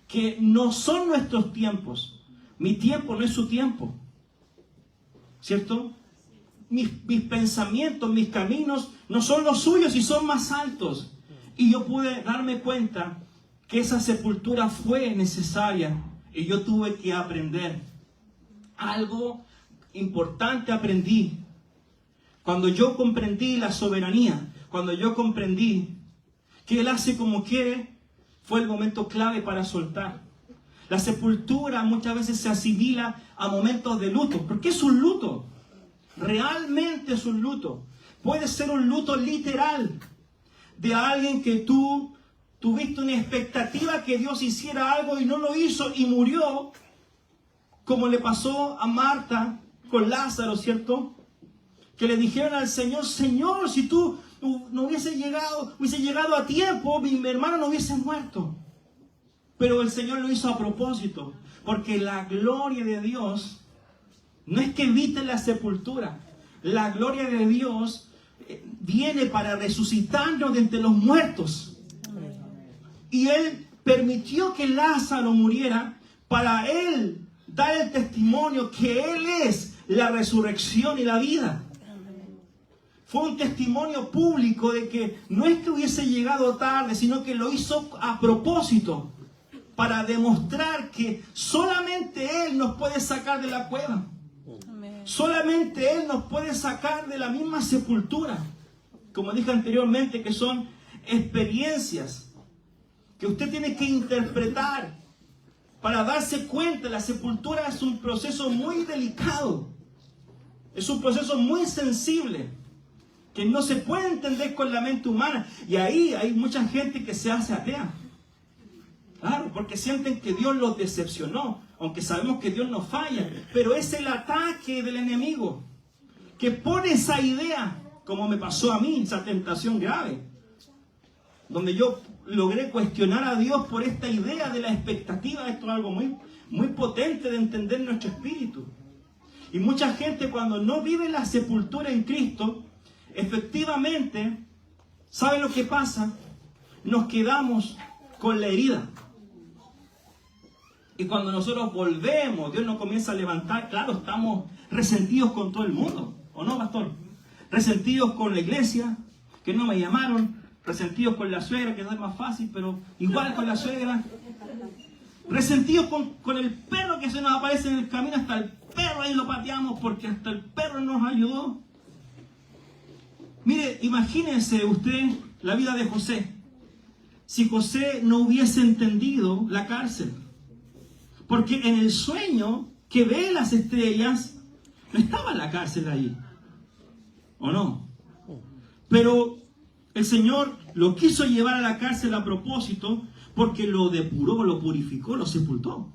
que no son nuestros tiempos. Mi tiempo no es su tiempo, ¿cierto? Mis pensamientos, mis caminos no son los suyos y son más altos. Y yo pude darme cuenta que esa sepultura fue necesaria y yo tuve que aprender. Algo importante aprendí. Cuando yo comprendí la soberanía, cuando yo comprendí que Él hace como quiere, fue el momento clave para soltar. La sepultura muchas veces se asimila a momentos de luto. ¿Por qué es un luto? Realmente es un luto. Puede ser un luto literal de alguien que tú tuviste una expectativa que Dios hiciera algo y no lo hizo y murió. Como le pasó a Marta con Lázaro, ¿cierto? Que le dijeron al Señor, Señor, si tú no hubiese llegado a tiempo, mi hermano no hubiese muerto. Pero el Señor lo hizo a propósito, porque la gloria de Dios no es que evite la sepultura. La gloria de Dios viene para resucitarnos de entre los muertos. Y Él permitió que Lázaro muriera para Él dar el testimonio que Él es la resurrección y la vida. Fue un testimonio público de que no es que hubiese llegado tarde, sino que lo hizo a propósito para demostrar que solamente Él nos puede sacar de la cueva. Solamente Él nos puede sacar de la misma sepultura. Como dije anteriormente, que son experiencias que usted tiene que interpretar. Para darse cuenta, la sepultura es un proceso muy delicado. Es un proceso muy sensible, que no se puede entender con la mente humana. Y ahí hay mucha gente que se hace atea. Claro, porque sienten que Dios los decepcionó, aunque sabemos que Dios no falla. Pero es el ataque del enemigo, que pone esa idea, como me pasó a mí, esa tentación grave, donde yo logré cuestionar a Dios por esta idea de la expectativa. Esto es algo muy potente de entender nuestro espíritu. Y mucha gente, cuando no vive la sepultura en Cristo, efectivamente, ¿sabe lo que pasa? Nos quedamos con la herida. Y cuando nosotros volvemos, Dios nos comienza a levantar. Claro, estamos resentidos con todo el mundo, ¿o no, pastor? Resentidos con la iglesia, que no me llamaron. Resentidos con la suegra, que no es más fácil, pero igual con la suegra. Resentidos con el perro que se nos aparece en el camino. Hasta el perro ahí lo pateamos porque hasta el perro nos ayudó. Mire, imagínense usted la vida de José. Si José no hubiese entendido la cárcel. Porque en el sueño que ve las estrellas, no estaba la cárcel ahí. ¿O no? Pero el Señor lo quiso llevar a la cárcel a propósito, porque lo depuró, lo purificó, lo sepultó.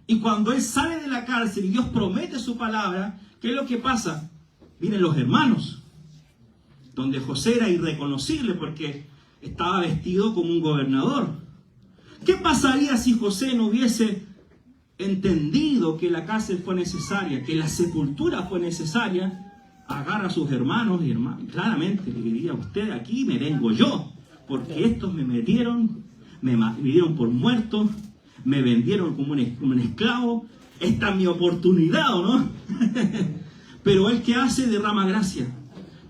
Y cuando Él sale de la cárcel y Dios promete su palabra, ¿qué es lo que pasa? Vienen los hermanos. donde José era irreconocible porque estaba vestido como un gobernador. ¿Qué pasaría si José no hubiese entendido que la cárcel fue necesaria, que la sepultura fue necesaria? Agarra a sus hermanos y claramente le diría: usted aquí me vengo yo, porque estos me metieron, me dieron por muerto, me vendieron como un esclavo. Esta es mi oportunidad, ¿o no? Pero él, ¿qué hace? Derrama gracia,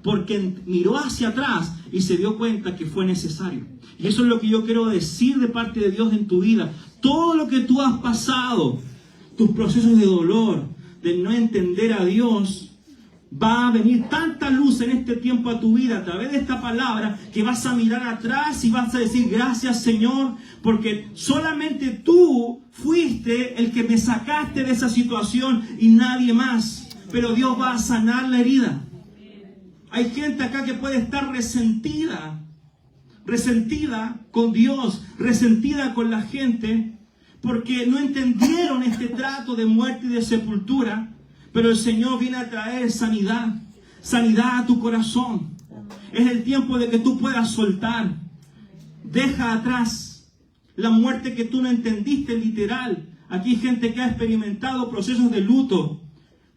porque miró hacia atrás y se dio cuenta que fue necesario. Y eso es lo que yo quiero decir de parte de Dios en tu vida. Todo lo que tú has pasado, tus procesos de dolor, de no entender a Dios, va a venir tanta luz en este tiempo a tu vida a través de esta palabra, que vas a mirar atrás y vas a decir: gracias, Señor, porque solamente tú fuiste el que me sacaste de esa situación y nadie más. Pero Dios va a sanar la herida. Hay gente acá que puede estar resentida con Dios, resentida con la gente, porque no entendieron este trato de muerte y de sepultura. Pero el Señor viene a traer sanidad a tu corazón. Es el tiempo de que tú puedas soltar. Deja atrás la muerte que tú no entendiste literal. Aquí hay gente que ha experimentado procesos de luto,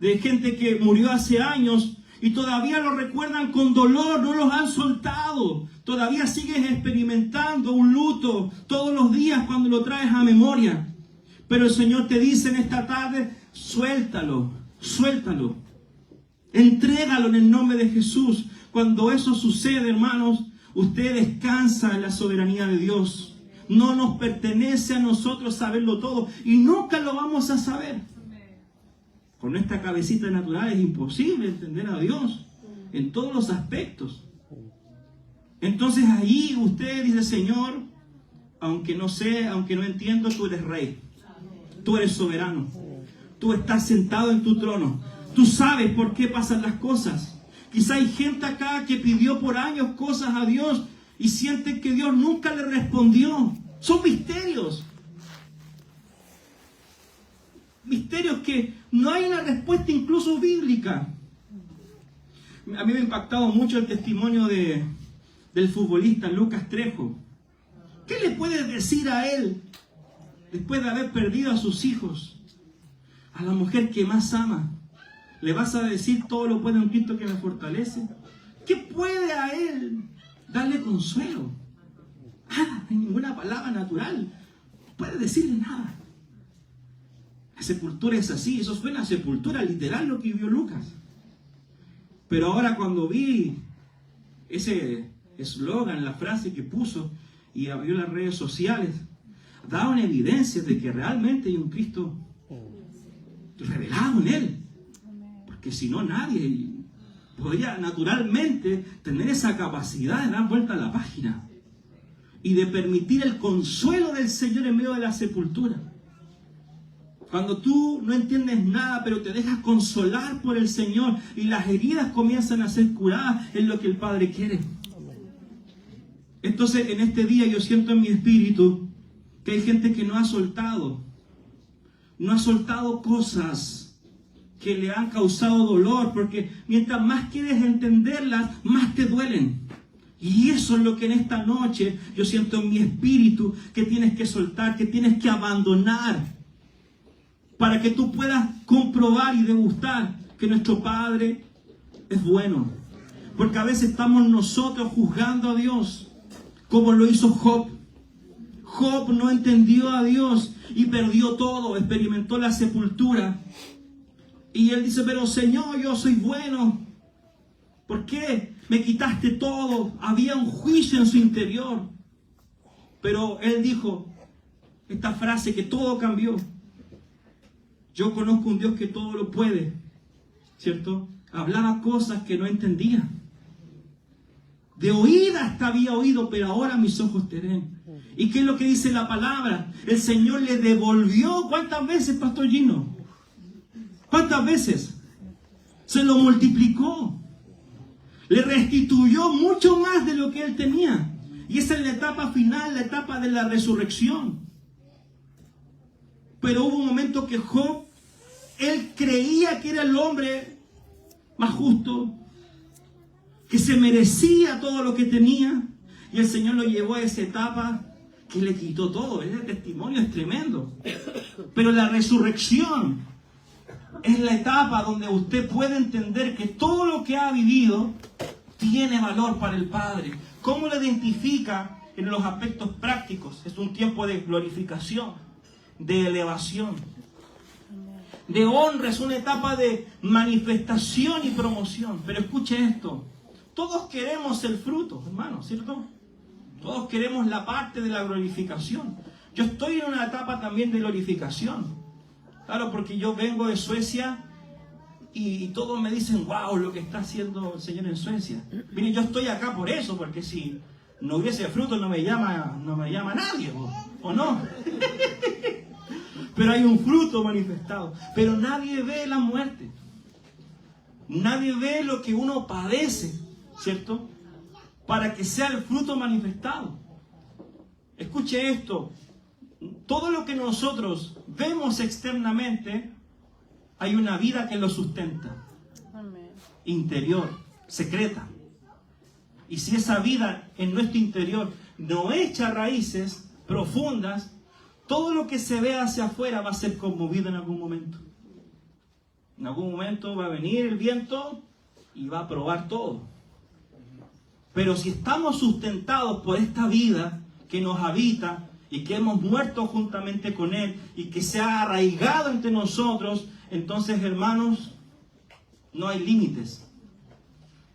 de gente que murió hace años y todavía lo recuerdan con dolor, no los han soltado. Todavía sigues experimentando un luto todos los días cuando lo traes a memoria. Pero el Señor te dice en esta tarde: suéltalo. Suéltalo, entrégalo en el nombre de Jesús. Cuando eso sucede, hermanos, usted descansa en la soberanía de Dios. No nos pertenece a nosotros saberlo todo y nunca lo vamos a saber. Con nuestra cabecita natural es imposible entender a Dios en todos los aspectos. Entonces ahí usted dice: Señor, aunque no sé, aunque no entiendo, tú eres rey, tú eres soberano. Tú estás sentado en tu trono. Tú sabes por qué pasan las cosas. Quizá hay gente acá que pidió por años cosas a Dios y sienten que Dios nunca le respondió. Son misterios. Misterios que no hay una respuesta incluso bíblica. A mí me ha impactado mucho el testimonio del futbolista Lucas Trejo. ¿Qué le puedes decir a él después de haber perdido a sus hijos? A la mujer que más ama, ¿le vas a decir todo lo puedo en Cristo que me fortalece? ¿Qué puede a él darle consuelo? Nada, no hay ninguna palabra natural. No puede decirle nada. La sepultura es así, eso fue la sepultura literal lo que vio Lucas. Pero ahora cuando vi ese eslogan, la frase que puso y abrió las redes sociales, daban evidencias de que realmente hay un Cristo revelado en él, porque si no nadie podría naturalmente tener esa capacidad de dar vuelta a la página y de permitir el consuelo del Señor en medio de la sepultura. Cuando tú no entiendes nada, pero te dejas consolar por el Señor y las heridas comienzan a ser curadas, es lo que el Padre quiere. Entonces en este día yo siento en mi espíritu que hay gente que no ha soltado cosas que le han causado dolor, porque mientras más quieres entenderlas, más te duelen. Y eso es lo que en esta noche yo siento en mi espíritu que tienes que soltar, que tienes que abandonar, para que tú puedas comprobar y degustar que nuestro Padre es bueno. Porque a veces estamos nosotros juzgando a Dios, como lo hizo Job. Job no entendió a Dios y perdió todo, experimentó la sepultura. Y él dice: pero Señor, yo soy bueno. ¿Por qué me quitaste todo? Había un juicio en su interior. Pero él dijo esta frase que todo cambió: yo conozco un Dios que todo lo puede, ¿cierto? Hablaba cosas que no entendía. De oída hasta había oído, pero ahora mis ojos te ven. ¿Y qué es lo que dice la palabra? El Señor le devolvió. ¿Cuántas veces, Pastor Gino? ¿Cuántas veces? Se lo multiplicó. Le restituyó mucho más de lo que él tenía. Y esa es la etapa final, la etapa de la resurrección. Pero hubo un momento que Job, él creía que era el hombre más justo, que se merecía todo lo que tenía, y el Señor lo llevó a esa etapa que le quitó todo. Ese testimonio es tremendo. Pero la resurrección es la etapa donde usted puede entender que todo lo que ha vivido tiene valor para el Padre. ¿Cómo lo identifica en los aspectos prácticos? Es un tiempo de glorificación, de elevación, de honra. Es una etapa de manifestación y promoción. Pero escuche esto, todos queremos el fruto, hermano, ¿cierto? Todos queremos la parte de la glorificación. Yo estoy en una etapa también de glorificación. Claro, porque yo vengo de Suecia y todos me dicen, wow, lo que está haciendo el Señor en Suecia. Miren, yo estoy acá por eso, porque si no hubiese fruto no me llama nadie, ¿o no? Pero hay un fruto manifestado. Pero nadie ve la muerte. Nadie ve lo que uno padece, ¿cierto? Para que sea el fruto manifestado. Escuche esto. Todo lo que nosotros vemos externamente, hay una vida que lo sustenta. Amén. Interior, secreta. Y si esa vida en nuestro interior no echa raíces profundas, todo lo que se ve hacia afuera va a ser conmovido en algún momento. En algún momento va a venir el viento y va a probar todo. Pero si estamos sustentados por esta vida que nos habita y que hemos muerto juntamente con Él y que se ha arraigado entre nosotros, entonces, hermanos, no hay límites.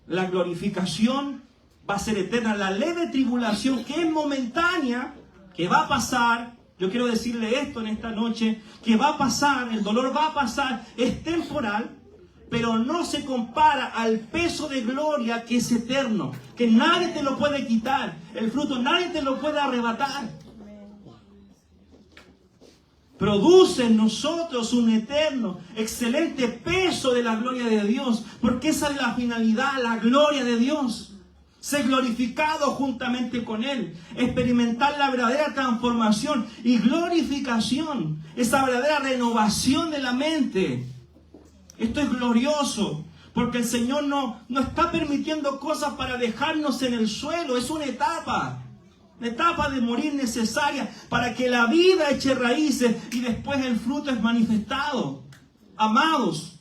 La glorificación va a ser eterna. La leve tribulación, que es momentánea, que va a pasar, yo quiero decirle esto en esta noche, que va a pasar, el dolor va a pasar, es temporal, pero no se compara al peso de gloria que es eterno, que nadie te lo puede quitar, el fruto nadie te lo puede arrebatar. Produce en nosotros un eterno, excelente peso de la gloria de Dios, porque esa es la finalidad, la gloria de Dios. Ser glorificado juntamente con Él, experimentar la verdadera transformación y glorificación, esa verdadera renovación de la mente. Esto es glorioso, porque el Señor no está permitiendo cosas para dejarnos en el suelo. Es una etapa de morir necesaria para que la vida eche raíces y después el fruto es manifestado. Amados,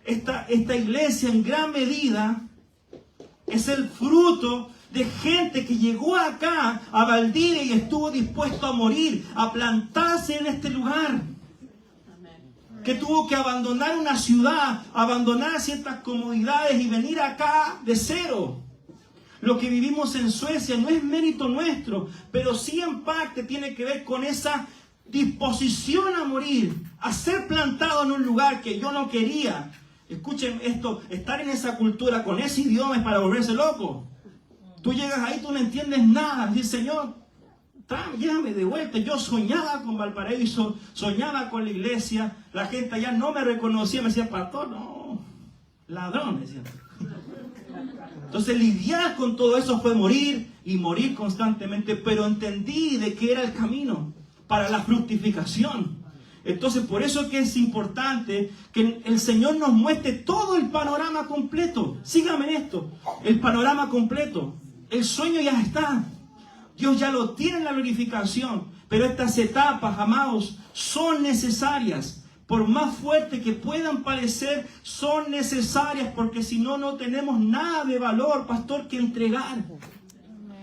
esta iglesia en gran medida es el fruto de gente que llegó acá a Valdivia y estuvo dispuesto a morir, a plantarse en este lugar. Que tuvo que abandonar una ciudad, abandonar ciertas comodidades y venir acá de cero. Lo que vivimos en Suecia no es mérito nuestro, pero sí en parte tiene que ver con esa disposición a morir, a ser plantado en un lugar que yo no quería. Escuchen esto, estar en esa cultura con ese idioma es para volverse loco. Tú llegas ahí, tú no entiendes nada. Dices, Señor, llévame de vuelta. Yo soñaba con Valparaíso, soñaba con la iglesia. La gente allá no me reconocía, me decía, pastor, no, ladrón, decían. Entonces lidiar con todo eso fue morir y morir constantemente, pero entendí de qué era el camino para la fructificación. Entonces por eso que es importante que el Señor nos muestre todo el panorama completo. Sígame en esto, el panorama completo. El sueño ya está. Dios ya lo tiene en la glorificación, pero estas etapas, amados, son necesarias. Por más fuerte que puedan parecer, son necesarias, porque si no, no tenemos nada de valor, pastor, que entregar.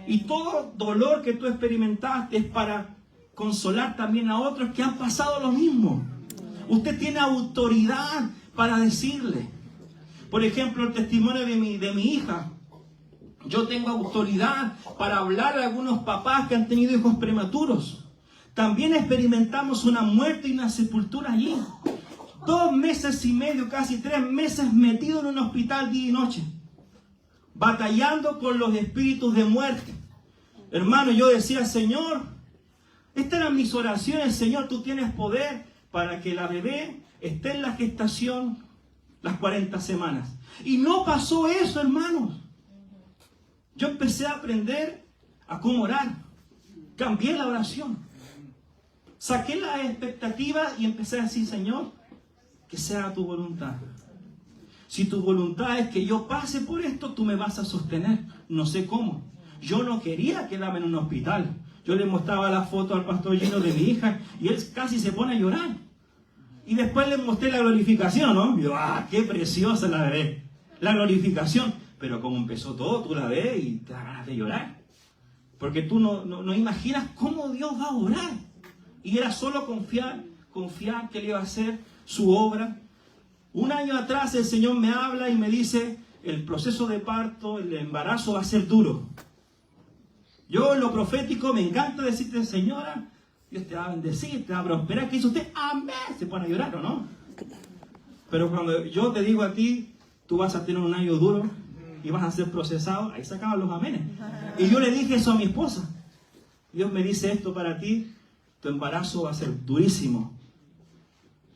Y todo dolor que tú experimentaste es para consolar también a otros que han pasado lo mismo. Usted tiene autoridad para decirle. Por ejemplo, el testimonio de mi hija. Yo tengo autoridad para hablar a algunos papás que han tenido hijos prematuros. También experimentamos una muerte y una sepultura allí. 2 meses y medio, casi 3 meses metido en un hospital día y noche, batallando con los espíritus de muerte. Hermano, yo decía, Señor, estas eran mis oraciones. Señor, tú tienes poder para que la bebé esté en la gestación las 40 semanas. Y no pasó eso, hermanos. Yo empecé a aprender a cómo orar. Cambié la oración. Saqué la expectativa y empecé a decir, Señor, que sea tu voluntad. Si tu voluntad es que yo pase por esto, tú me vas a sostener. No sé cómo. Yo no quería quedarme en un hospital. Yo le mostraba la foto al pastor Gino de mi hija y él casi se pone a llorar. Y después le mostré la glorificación, ¿no? Y yo, qué preciosa la bebé. La glorificación. Pero como empezó todo, tú la ves y te da ganas de llorar. Porque tú no imaginas cómo Dios va a orar. Y era solo confiar que Él iba a hacer su obra. Un año atrás el Señor me habla y me dice, el proceso de parto, el embarazo va a ser duro. Yo en lo profético me encanta decirte, señora, Dios te va a bendecir, te va a prosperar. ¿Qué hizo usted? Amén. Se pone a llorar, ¿o no? Pero cuando yo te digo a ti, tú vas a tener un año duro y vas a ser procesado, ahí se acaban los amenes. Y yo le dije eso a mi esposa. Dios me dice esto para ti, tu embarazo va a ser durísimo.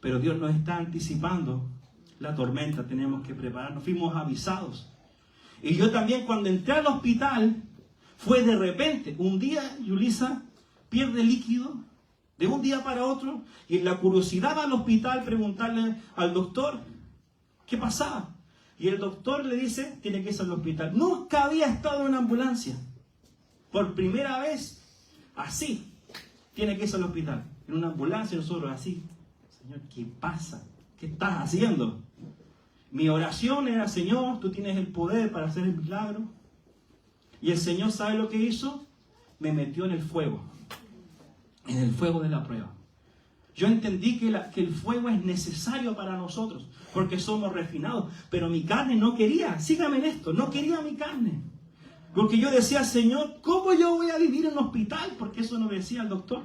Pero Dios nos está anticipando la tormenta, tenemos que prepararnos, fuimos avisados. Y yo también cuando entré al hospital, fue de repente, un día Yulisa pierde líquido, de un día para otro, y en la curiosidad va al hospital preguntarle al doctor qué pasaba. Y el doctor le dice, tiene que ir al hospital. Nunca había estado en una ambulancia. Por primera vez, así, tiene que ir al hospital. En una ambulancia, nosotros así. Señor, ¿qué pasa? ¿Qué estás haciendo? Mi oración era, Señor, tú tienes el poder para hacer el milagro. Y el Señor, ¿sabe lo que hizo? Me metió en el fuego de la prueba. Yo entendí que el fuego es necesario para nosotros, porque somos refinados. Pero mi carne no quería, sígame en esto, no quería mi carne. Porque yo decía, Señor, ¿cómo yo voy a vivir en un hospital? Porque eso no decía el doctor.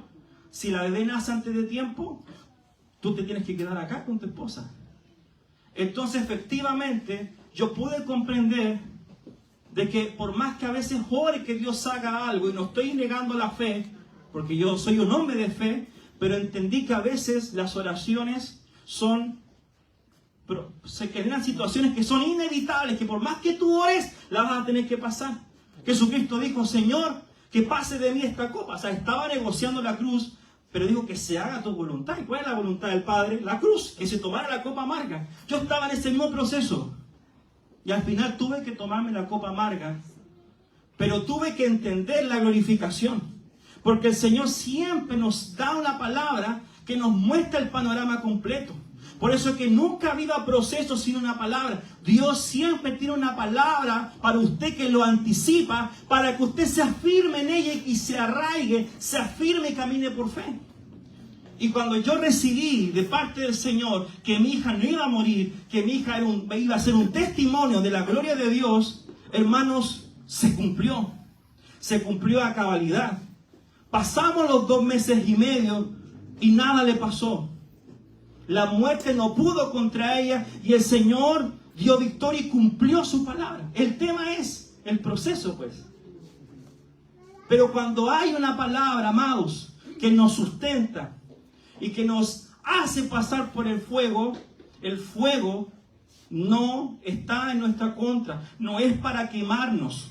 Si la bebé nace antes de tiempo, tú te tienes que quedar acá con tu esposa. Entonces, efectivamente, yo pude comprender de que por más que a veces ore que Dios haga algo, y no estoy negando la fe, porque yo soy un hombre de fe, pero entendí que a veces las oraciones se generan situaciones que son inevitables, que por más que tú ores, las vas a tener que pasar. Jesucristo dijo, Señor, que pase de mí esta copa. O sea, estaba negociando la cruz, pero dijo que se haga tu voluntad. ¿Y cuál es la voluntad del Padre? La cruz, que se tomara la copa amarga. Yo estaba en ese mismo proceso. Y al final tuve que tomarme la copa amarga. Pero tuve que entender la glorificación. Porque el Señor siempre nos da una palabra que nos muestra el panorama completo. Por eso es que nunca ha habido proceso sin una palabra. Dios siempre tiene una palabra para usted que lo anticipa, para que usted se afirme en ella y se arraigue, se afirme y camine por fe. Y cuando yo recibí de parte del Señor que mi hija no iba a morir, que mi hija iba a ser un testimonio de la gloria de Dios, hermanos, se cumplió. Se cumplió a cabalidad. Pasamos los 2 meses y medio y nada le pasó. La muerte no pudo contra ella y el Señor dio victoria y cumplió su palabra. El tema es el proceso, pues. Pero cuando hay una palabra, amados, que nos sustenta y que nos hace pasar por el fuego no está en nuestra contra. No es para quemarnos,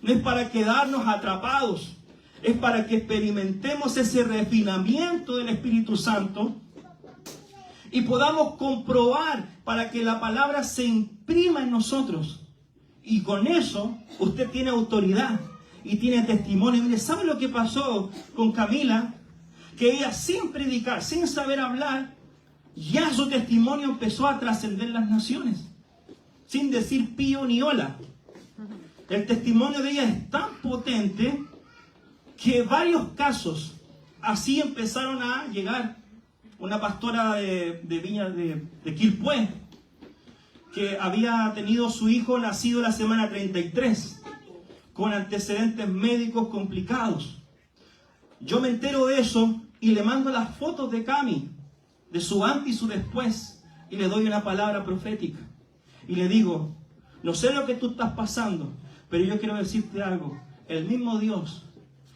no es para quedarnos atrapados. Es para que experimentemos ese refinamiento del Espíritu Santo y podamos comprobar para que la palabra se imprima en nosotros. Y con eso usted tiene autoridad y tiene testimonio. Mire, ¿sabe lo que pasó con Camila? Que ella sin predicar, sin saber hablar, ya su testimonio empezó a trascender las naciones. Sin decir pío ni hola. El testimonio de ella es tan potente que varios casos así empezaron a llegar. Una pastora de Viña de Quilpué, que había tenido su hijo nacido la semana 33, con antecedentes médicos complicados. Yo me entero de eso y le mando las fotos de Cami, de su antes y su después, y le doy una palabra profética. Y le digo, no sé lo que tú estás pasando, pero yo quiero decirte algo. El mismo Dios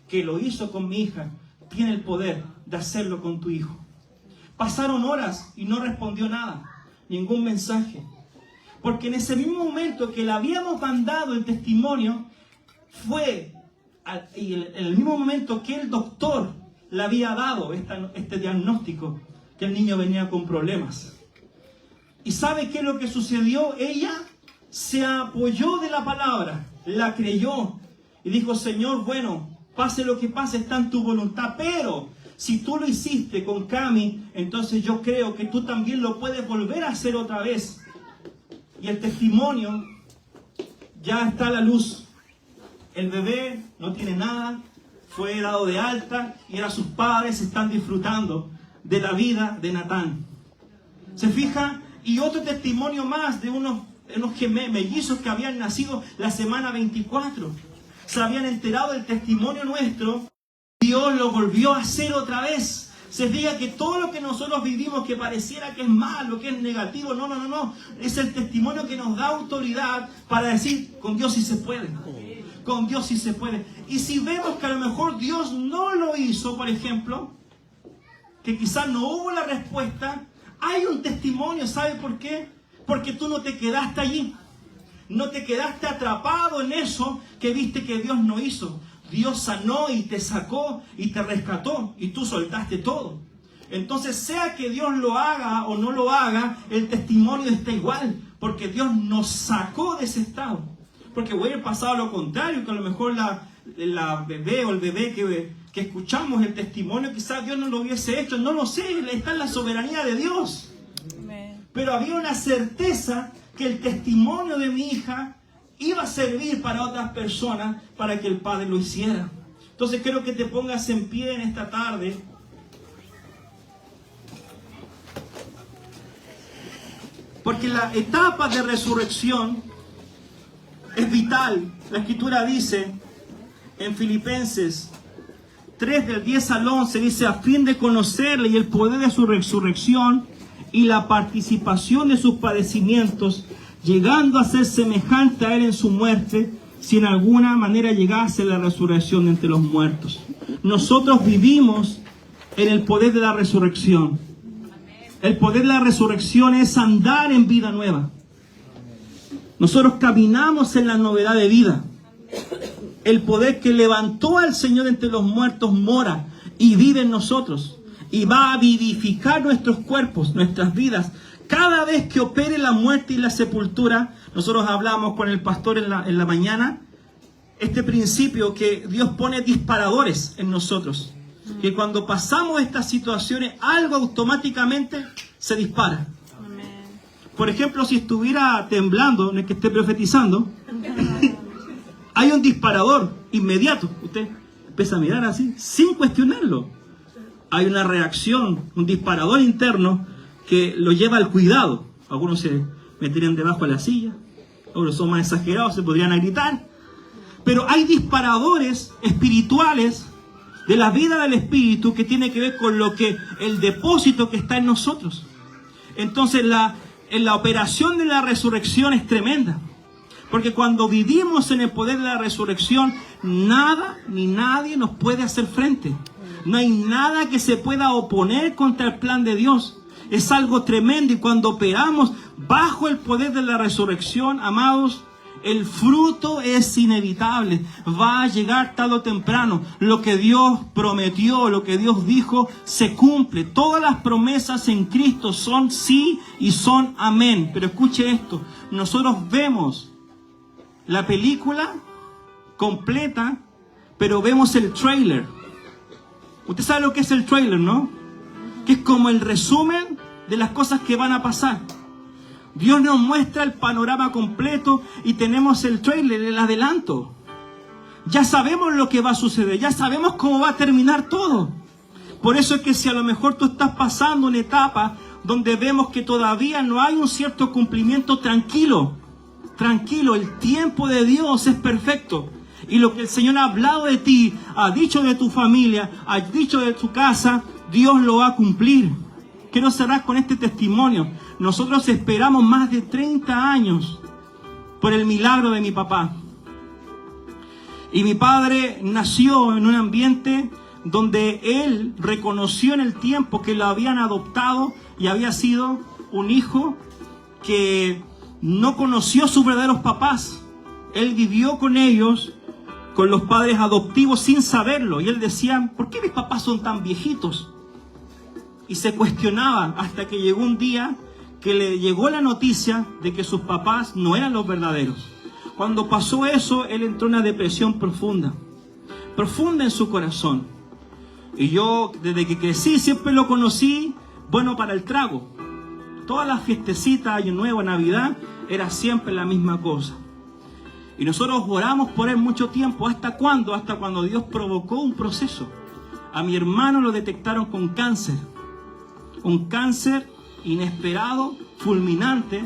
que lo hizo con mi hija, tiene el poder de hacerlo con tu hijo. Pasaron horas y no respondió nada, ningún mensaje. Porque en ese mismo momento que le habíamos mandado el testimonio, fue en el mismo momento que el doctor le había dado este diagnóstico, que el niño venía con problemas. ¿Y sabe qué es lo que sucedió? Ella se apoyó de la palabra, la creyó y dijo, Señor, bueno, pase lo que pase, está en tu voluntad, pero si tú lo hiciste con Cami, entonces yo creo que tú también lo puedes volver a hacer otra vez. Y el testimonio ya está a la luz. El bebé no tiene nada, fue dado de alta y ahora sus padres están disfrutando de la vida de Natán. ¿Se fija? Y otro testimonio más de unos mellizos que habían nacido la semana 24. Se habían enterado del testimonio nuestro. Dios lo volvió a hacer otra vez. Se fija que todo lo que nosotros vivimos que pareciera que es malo, que es negativo, no. Es el testimonio que nos da autoridad para decir, con Dios sí se puede. Con Dios sí se puede. Y si vemos que a lo mejor Dios no lo hizo, por ejemplo, que quizás no hubo la respuesta, hay un testimonio. ¿Sabe por qué? Porque tú no te quedaste allí. No te quedaste atrapado en eso que viste que Dios no hizo. Dios sanó y te sacó y te rescató y tú soltaste todo. Entonces, sea que Dios lo haga o no lo haga, el testimonio está igual, porque Dios nos sacó de ese estado. Porque hubiera pasado lo contrario, que a lo mejor la bebé o el bebé que escuchamos el testimonio, quizás Dios no lo hubiese hecho, no lo sé, está en la soberanía de Dios. Pero había una certeza que el testimonio de mi hija iba a servir para otras personas, para que el Padre lo hiciera. Entonces quiero que te pongas en pie en esta tarde. Porque la etapa de resurrección es vital. La Escritura dice en Filipenses 3 del 10 al 11, dice, a fin de conocerle y el poder de su resurrección y la participación de sus padecimientos, llegando a ser semejante a él en su muerte, si en alguna manera llegase la resurrección de entre los muertos. Nosotros vivimos en el poder de la resurrección. El poder de la resurrección es andar en vida nueva. Nosotros caminamos en la novedad de vida. El poder que levantó al Señor entre los muertos mora y vive en nosotros. Y va a vivificar nuestros cuerpos, nuestras vidas. Cada vez que opere la muerte y la sepultura, nosotros hablamos con el pastor en la mañana, este principio que Dios pone disparadores en nosotros. Que cuando pasamos estas situaciones, algo automáticamente se dispara. Por ejemplo, si estuviera temblando, en el que esté profetizando, hay un disparador inmediato. Usted empieza a mirar así, sin cuestionarlo. Hay una reacción, un disparador interno que lo lleva al cuidado. Algunos se meterían debajo de la silla, otros son más exagerados, se podrían gritar. Pero hay disparadores espirituales de la vida del Espíritu que tiene que ver con lo que el depósito que está en nosotros. Entonces en la operación de la resurrección es tremenda. Porque cuando vivimos en el poder de la resurrección, nada ni nadie nos puede hacer frente. No hay nada que se pueda oponer contra el plan de Dios. Es algo tremendo, y cuando operamos bajo el poder de la resurrección, amados, el fruto es inevitable. Va a llegar tarde o temprano. Lo que Dios prometió, lo que Dios dijo, se cumple. Todas las promesas en Cristo son sí y son amén. Pero escuche esto, nosotros vemos la película completa, pero vemos el trailer. Usted sabe lo que es el trailer, ¿no? Que es como el resumen de las cosas que van a pasar. Dios nos muestra el panorama completo y tenemos el trailer, el adelanto. Ya sabemos lo que va a suceder, ya sabemos cómo va a terminar todo. Por eso es que si a lo mejor tú estás pasando una etapa donde vemos que todavía no hay un cierto cumplimiento, tranquilo, el tiempo de Dios es perfecto. Y lo que el Señor ha hablado de ti, ha dicho de tu familia, ha dicho de tu casa, Dios lo va a cumplir. Quiero cerrar con este testimonio. Nosotros esperamos más de 30 años por el milagro de mi papá. Y mi padre nació en un ambiente donde él reconoció en el tiempo que lo habían adoptado y había sido un hijo que no conoció a sus verdaderos papás. Él vivió con ellos, con los padres adoptivos, sin saberlo. Y él decía, ¿por qué mis papás son tan viejitos? Y se cuestionaba hasta que llegó un día que le llegó la noticia de que sus papás no eran los verdaderos. Cuando pasó eso, él entró en una depresión profunda en su corazón. Y yo, desde que crecí, siempre lo conocí bueno para el trago. Todas las fiestecitas, Año Nuevo, Navidad, era siempre la misma cosa. Y nosotros oramos por él mucho tiempo. ¿Hasta cuándo? Hasta cuando Dios provocó un proceso. A mi hermano lo detectaron con cáncer. Un cáncer inesperado, fulminante.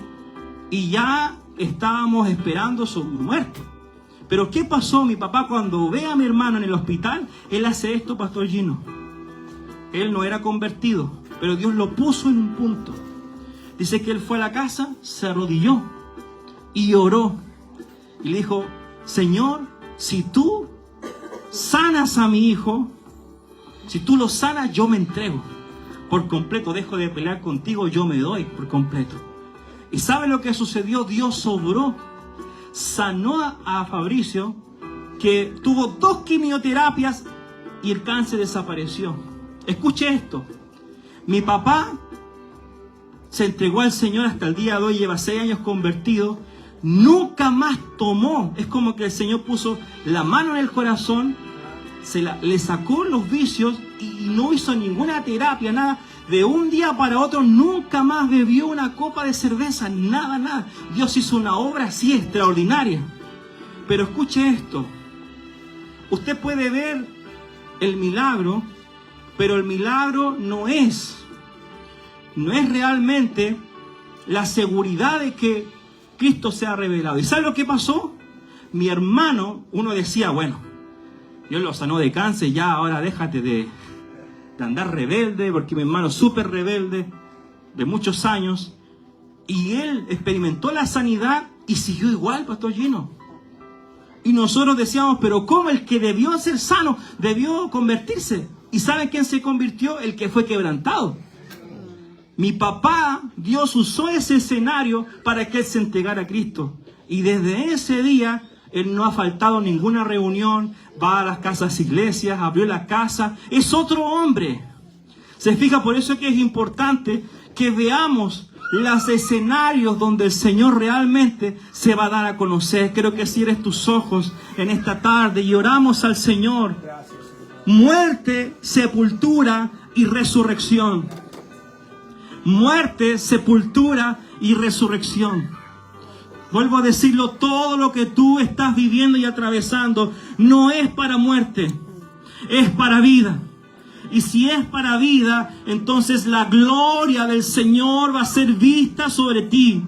Y ya estábamos esperando su muerte. Pero ¿qué pasó? Mi papá, cuando ve a mi hermano en el hospital, él hace esto, Pastor Gino. Él no era convertido, pero Dios lo puso en un punto. Dice que él fue a la casa, se arrodilló y oró. Y le dijo: Señor, si tú sanas a mi hijo, si tú lo sanas, yo me entrego por completo. Dejo de pelear contigo, yo me doy por completo. ¿Y sabe lo que sucedió? Dios obró. Sanó a Fabricio, que tuvo 2 quimioterapias y el cáncer desapareció. Escuche esto. Mi papá se entregó al Señor hasta el día de hoy, lleva 6 años convertido. Nunca más tomó. Es como que el Señor puso la mano en el corazón, le sacó los vicios y no hizo ninguna terapia, nada. De un día para otro nunca más bebió una copa de cerveza, nada. Dios hizo una obra así extraordinaria. Pero escuche esto. Usted puede ver el milagro, pero el milagro no es realmente la seguridad de que Cristo se ha revelado. ¿Y sabe lo que pasó? Mi hermano, uno decía, bueno, Dios lo sanó de cáncer, ya ahora déjate de andar rebelde, porque mi hermano es súper rebelde, de muchos años, y él experimentó la sanidad y siguió igual, Pastor Gino. Y nosotros decíamos, pero ¿cómo? El que debió ser sano, debió convertirse. ¿Y sabe quién se convirtió? El que fue quebrantado. Mi papá, Dios usó ese escenario para que él se entregara a Cristo. Y desde ese día, él no ha faltado ninguna reunión, va a las casas iglesias, abrió la casa, es otro hombre. Se fija, por eso es que es importante que veamos los escenarios donde el Señor realmente se va a dar a conocer. Quiero que cierres tus ojos en esta tarde y oramos al Señor. Muerte, sepultura y resurrección. Muerte, sepultura y resurrección. Vuelvo a decirlo, todo lo que tú estás viviendo y atravesando no es para muerte, es para vida. Y si es para vida, entonces la gloria del Señor va a ser vista sobre ti.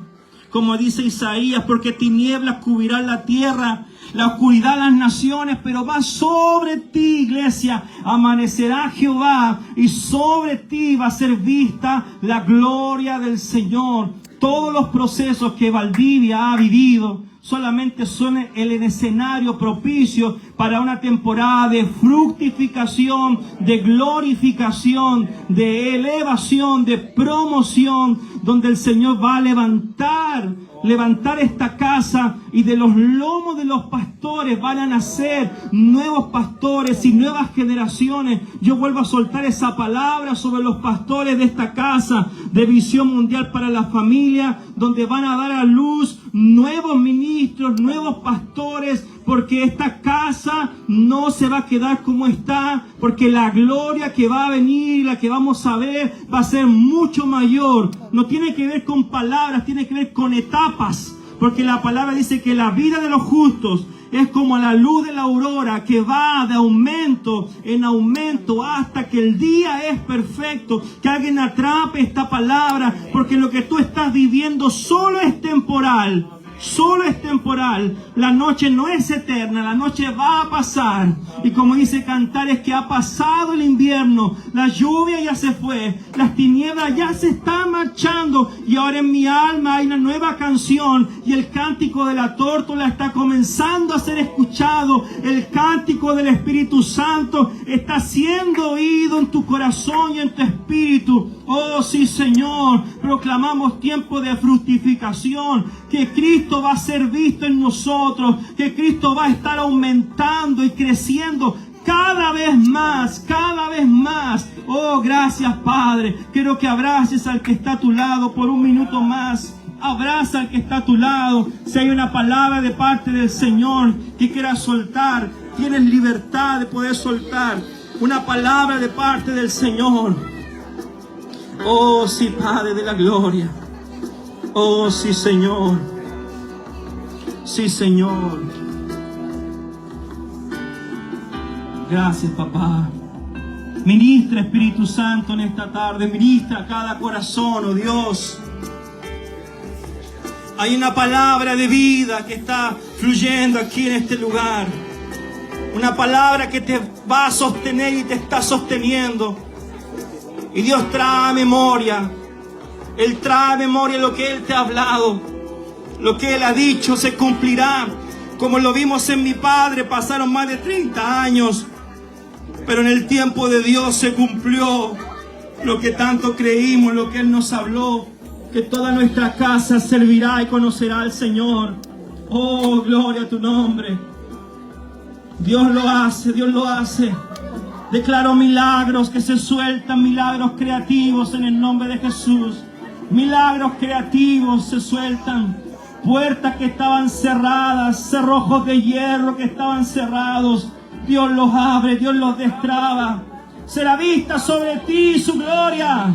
Como dice Isaías, porque tinieblas cubrirán la tierra, la oscuridad las naciones, pero va sobre ti, iglesia. Amanecerá Jehová y sobre ti va a ser vista la gloria del Señor. Todos los procesos que Valdivia ha vivido solamente son el escenario propicio para una temporada de fructificación, de glorificación, de elevación, de promoción, donde el Señor va a levantar esta casa, y de los lomos de los pastores van a nacer nuevos pastores y nuevas generaciones. Yo vuelvo a soltar esa palabra sobre los pastores de esta casa de Visión Mundial para la Familia, donde van a dar a luz nuevos ministros, nuevos pastores, porque esta casa no se va a quedar como está, porque la gloria que va a venir, la que vamos a ver, va a ser mucho mayor. No tiene que ver con palabras, tiene que ver con etapas, porque la palabra dice que la vida de los justos es como la luz de la aurora, que va de aumento en aumento hasta que el día es perfecto. Que alguien atrape esta palabra, porque lo que tú estás viviendo solo es temporal. Solo es temporal. La noche no es eterna, la noche va a pasar. Y como dice Cantares, que ha pasado el invierno, la lluvia ya se fue, las tinieblas ya se están marchando, y ahora en mi alma hay una nueva canción, y el cántico de la tórtola está comenzando a ser escuchado. El cántico del Espíritu Santo está siendo oído en tu corazón y en tu espíritu. Oh sí, Señor, proclamamos tiempo de fructificación, que Cristo va a ser visto en nosotros, que Cristo va a estar aumentando y creciendo cada vez más, cada vez más. Oh, gracias, Padre. Quiero que abraces al que está a tu lado por un minuto más. Abraza al que está a tu lado. Si hay una palabra de parte del Señor que quieras soltar, tienes libertad de poder soltar una palabra de parte del Señor. Oh, sí, Padre de la gloria. Oh, sí, Señor. Sí, Señor. Gracias, papá. Ministra, Espíritu Santo, en esta tarde. Ministra cada corazón, oh Dios. Hay una palabra de vida que está fluyendo aquí en este lugar. Una palabra que te va a sostener y te está sosteniendo. Y Dios trae memoria. Él trae memoria lo que Él te ha hablado. Lo que Él ha dicho se cumplirá. Como lo vimos en mi padre, pasaron más de 30 años. Pero en el tiempo de Dios se cumplió lo que tanto creímos, lo que Él nos habló. Que toda nuestra casa servirá y conocerá al Señor. Oh, gloria a tu nombre. Dios lo hace, Dios lo hace. Declaro milagros que se sueltan, milagros creativos en el nombre de Jesús. Milagros creativos se sueltan. Puertas que estaban cerradas, cerrojos de hierro que estaban cerrados. Dios los abre, Dios los destraba. Será vista sobre ti su gloria.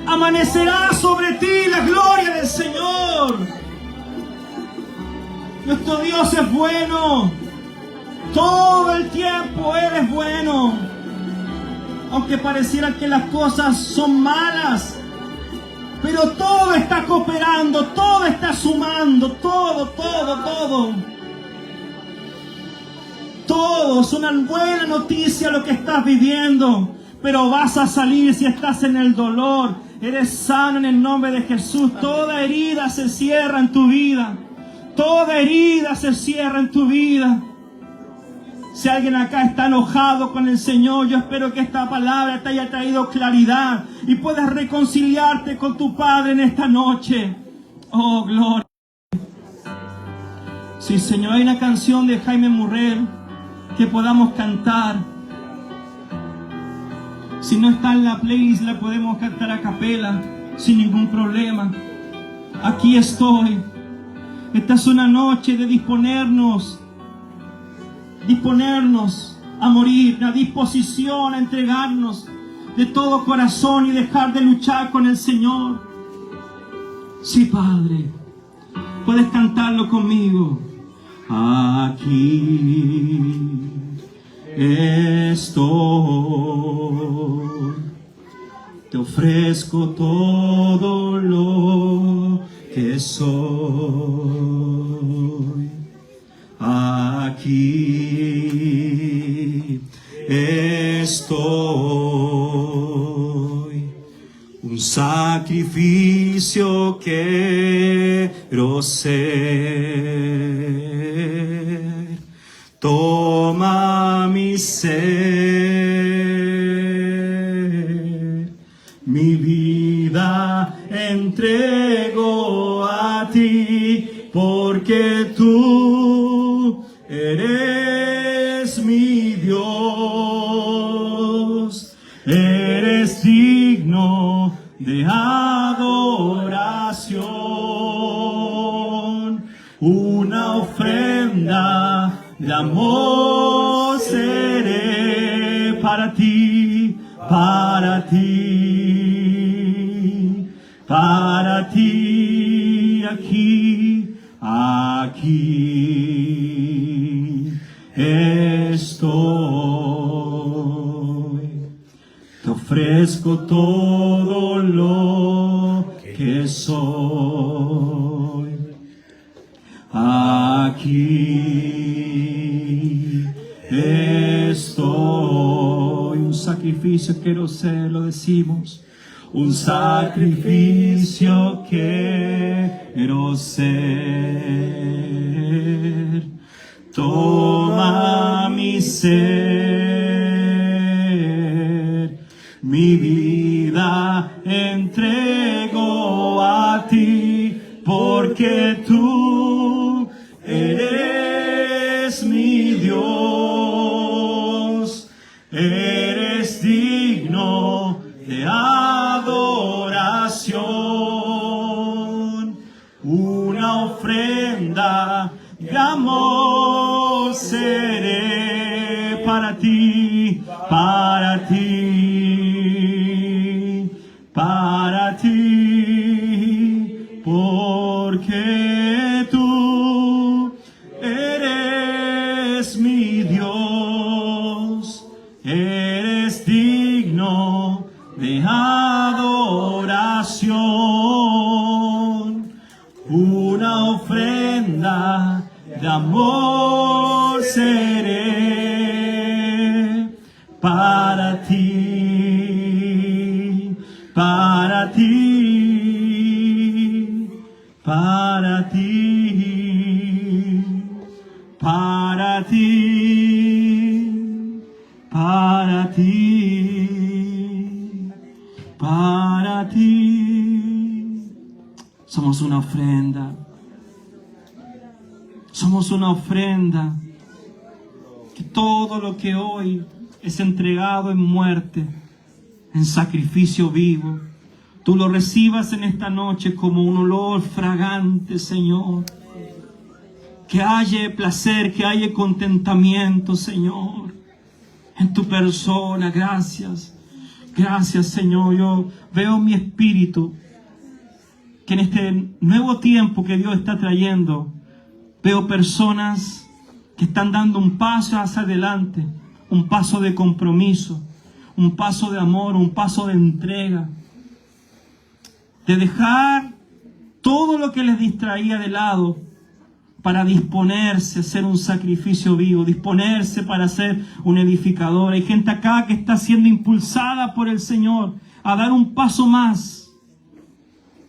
Amanecerá sobre ti la gloria del Señor. Nuestro Dios es bueno. Todo el tiempo Él es bueno. Aunque pareciera que las cosas son malas, pero todo está cooperando, todo está sumando, todo. Todo es una buena noticia lo que estás viviendo, pero vas a salir si estás en el dolor. Eres sano en el nombre de Jesús. Toda herida se cierra en tu vida. Toda herida se cierra en tu vida. Si alguien acá está enojado con el Señor, yo espero que esta palabra te haya traído claridad y puedas reconciliarte con tu Padre en esta noche. Oh, gloria. Sí, Señor, hay una canción de Jaime Murrell que podamos cantar. Si no está en la playlist, la podemos cantar a capela sin ningún problema. Aquí estoy. Esta es una noche de disponernos a morir, una disposición a entregarnos de todo corazón y dejar de luchar con el Señor. Sí, Padre, puedes cantarlo conmigo. Aquí estoy, te ofrezco todo lo que soy. Aquí estoy, un sacrificio quiero ser. Toma mi ser, mi vida entrego a ti, porque tú eres mi Dios, eres digno de adoración, una ofrenda de amor seré para ti, para ti, para ti, aquí estoy. Te ofrezco todo lo que soy. Aquí estoy. Un sacrificio quiero ser, lo decimos. Un sacrificio quiero ser. Toma mi ser, mi vida entrego a ti, porque tú eres mi Dios. ofrenda de amor seré para ti, para ti, para ti, porque tú eres mi Dios, eres digno de adoración. Una ofrenda de amor seré para ti, para ti, para ti, para ti, para ti, para ti. Somos una ofrenda. Somos una ofrenda. Que todo lo que hoy es entregado en muerte, en sacrificio vivo, tú lo recibas en esta noche como un olor fragante, Señor. Que haya placer, que haya contentamiento, Señor, en tu persona. Gracias. Gracias, Señor. Yo veo en mi espíritu que en este nuevo tiempo que Dios está trayendo, veo personas que están dando un paso hacia adelante, un paso de compromiso, un paso de amor, un paso de entrega, de dejar todo lo que les distraía de lado para disponerse a hacer un sacrificio vivo, disponerse para ser un edificador. Hay gente acá que está siendo impulsada por el Señor a dar un paso más,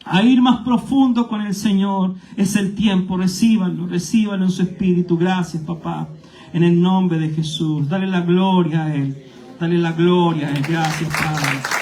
a ir más profundo con el Señor. Es el tiempo, recíbanlo en su espíritu. Gracias, papá, en el nombre de Jesús. Dale la gloria a Él, dale la gloria a Él. Gracias, Padre.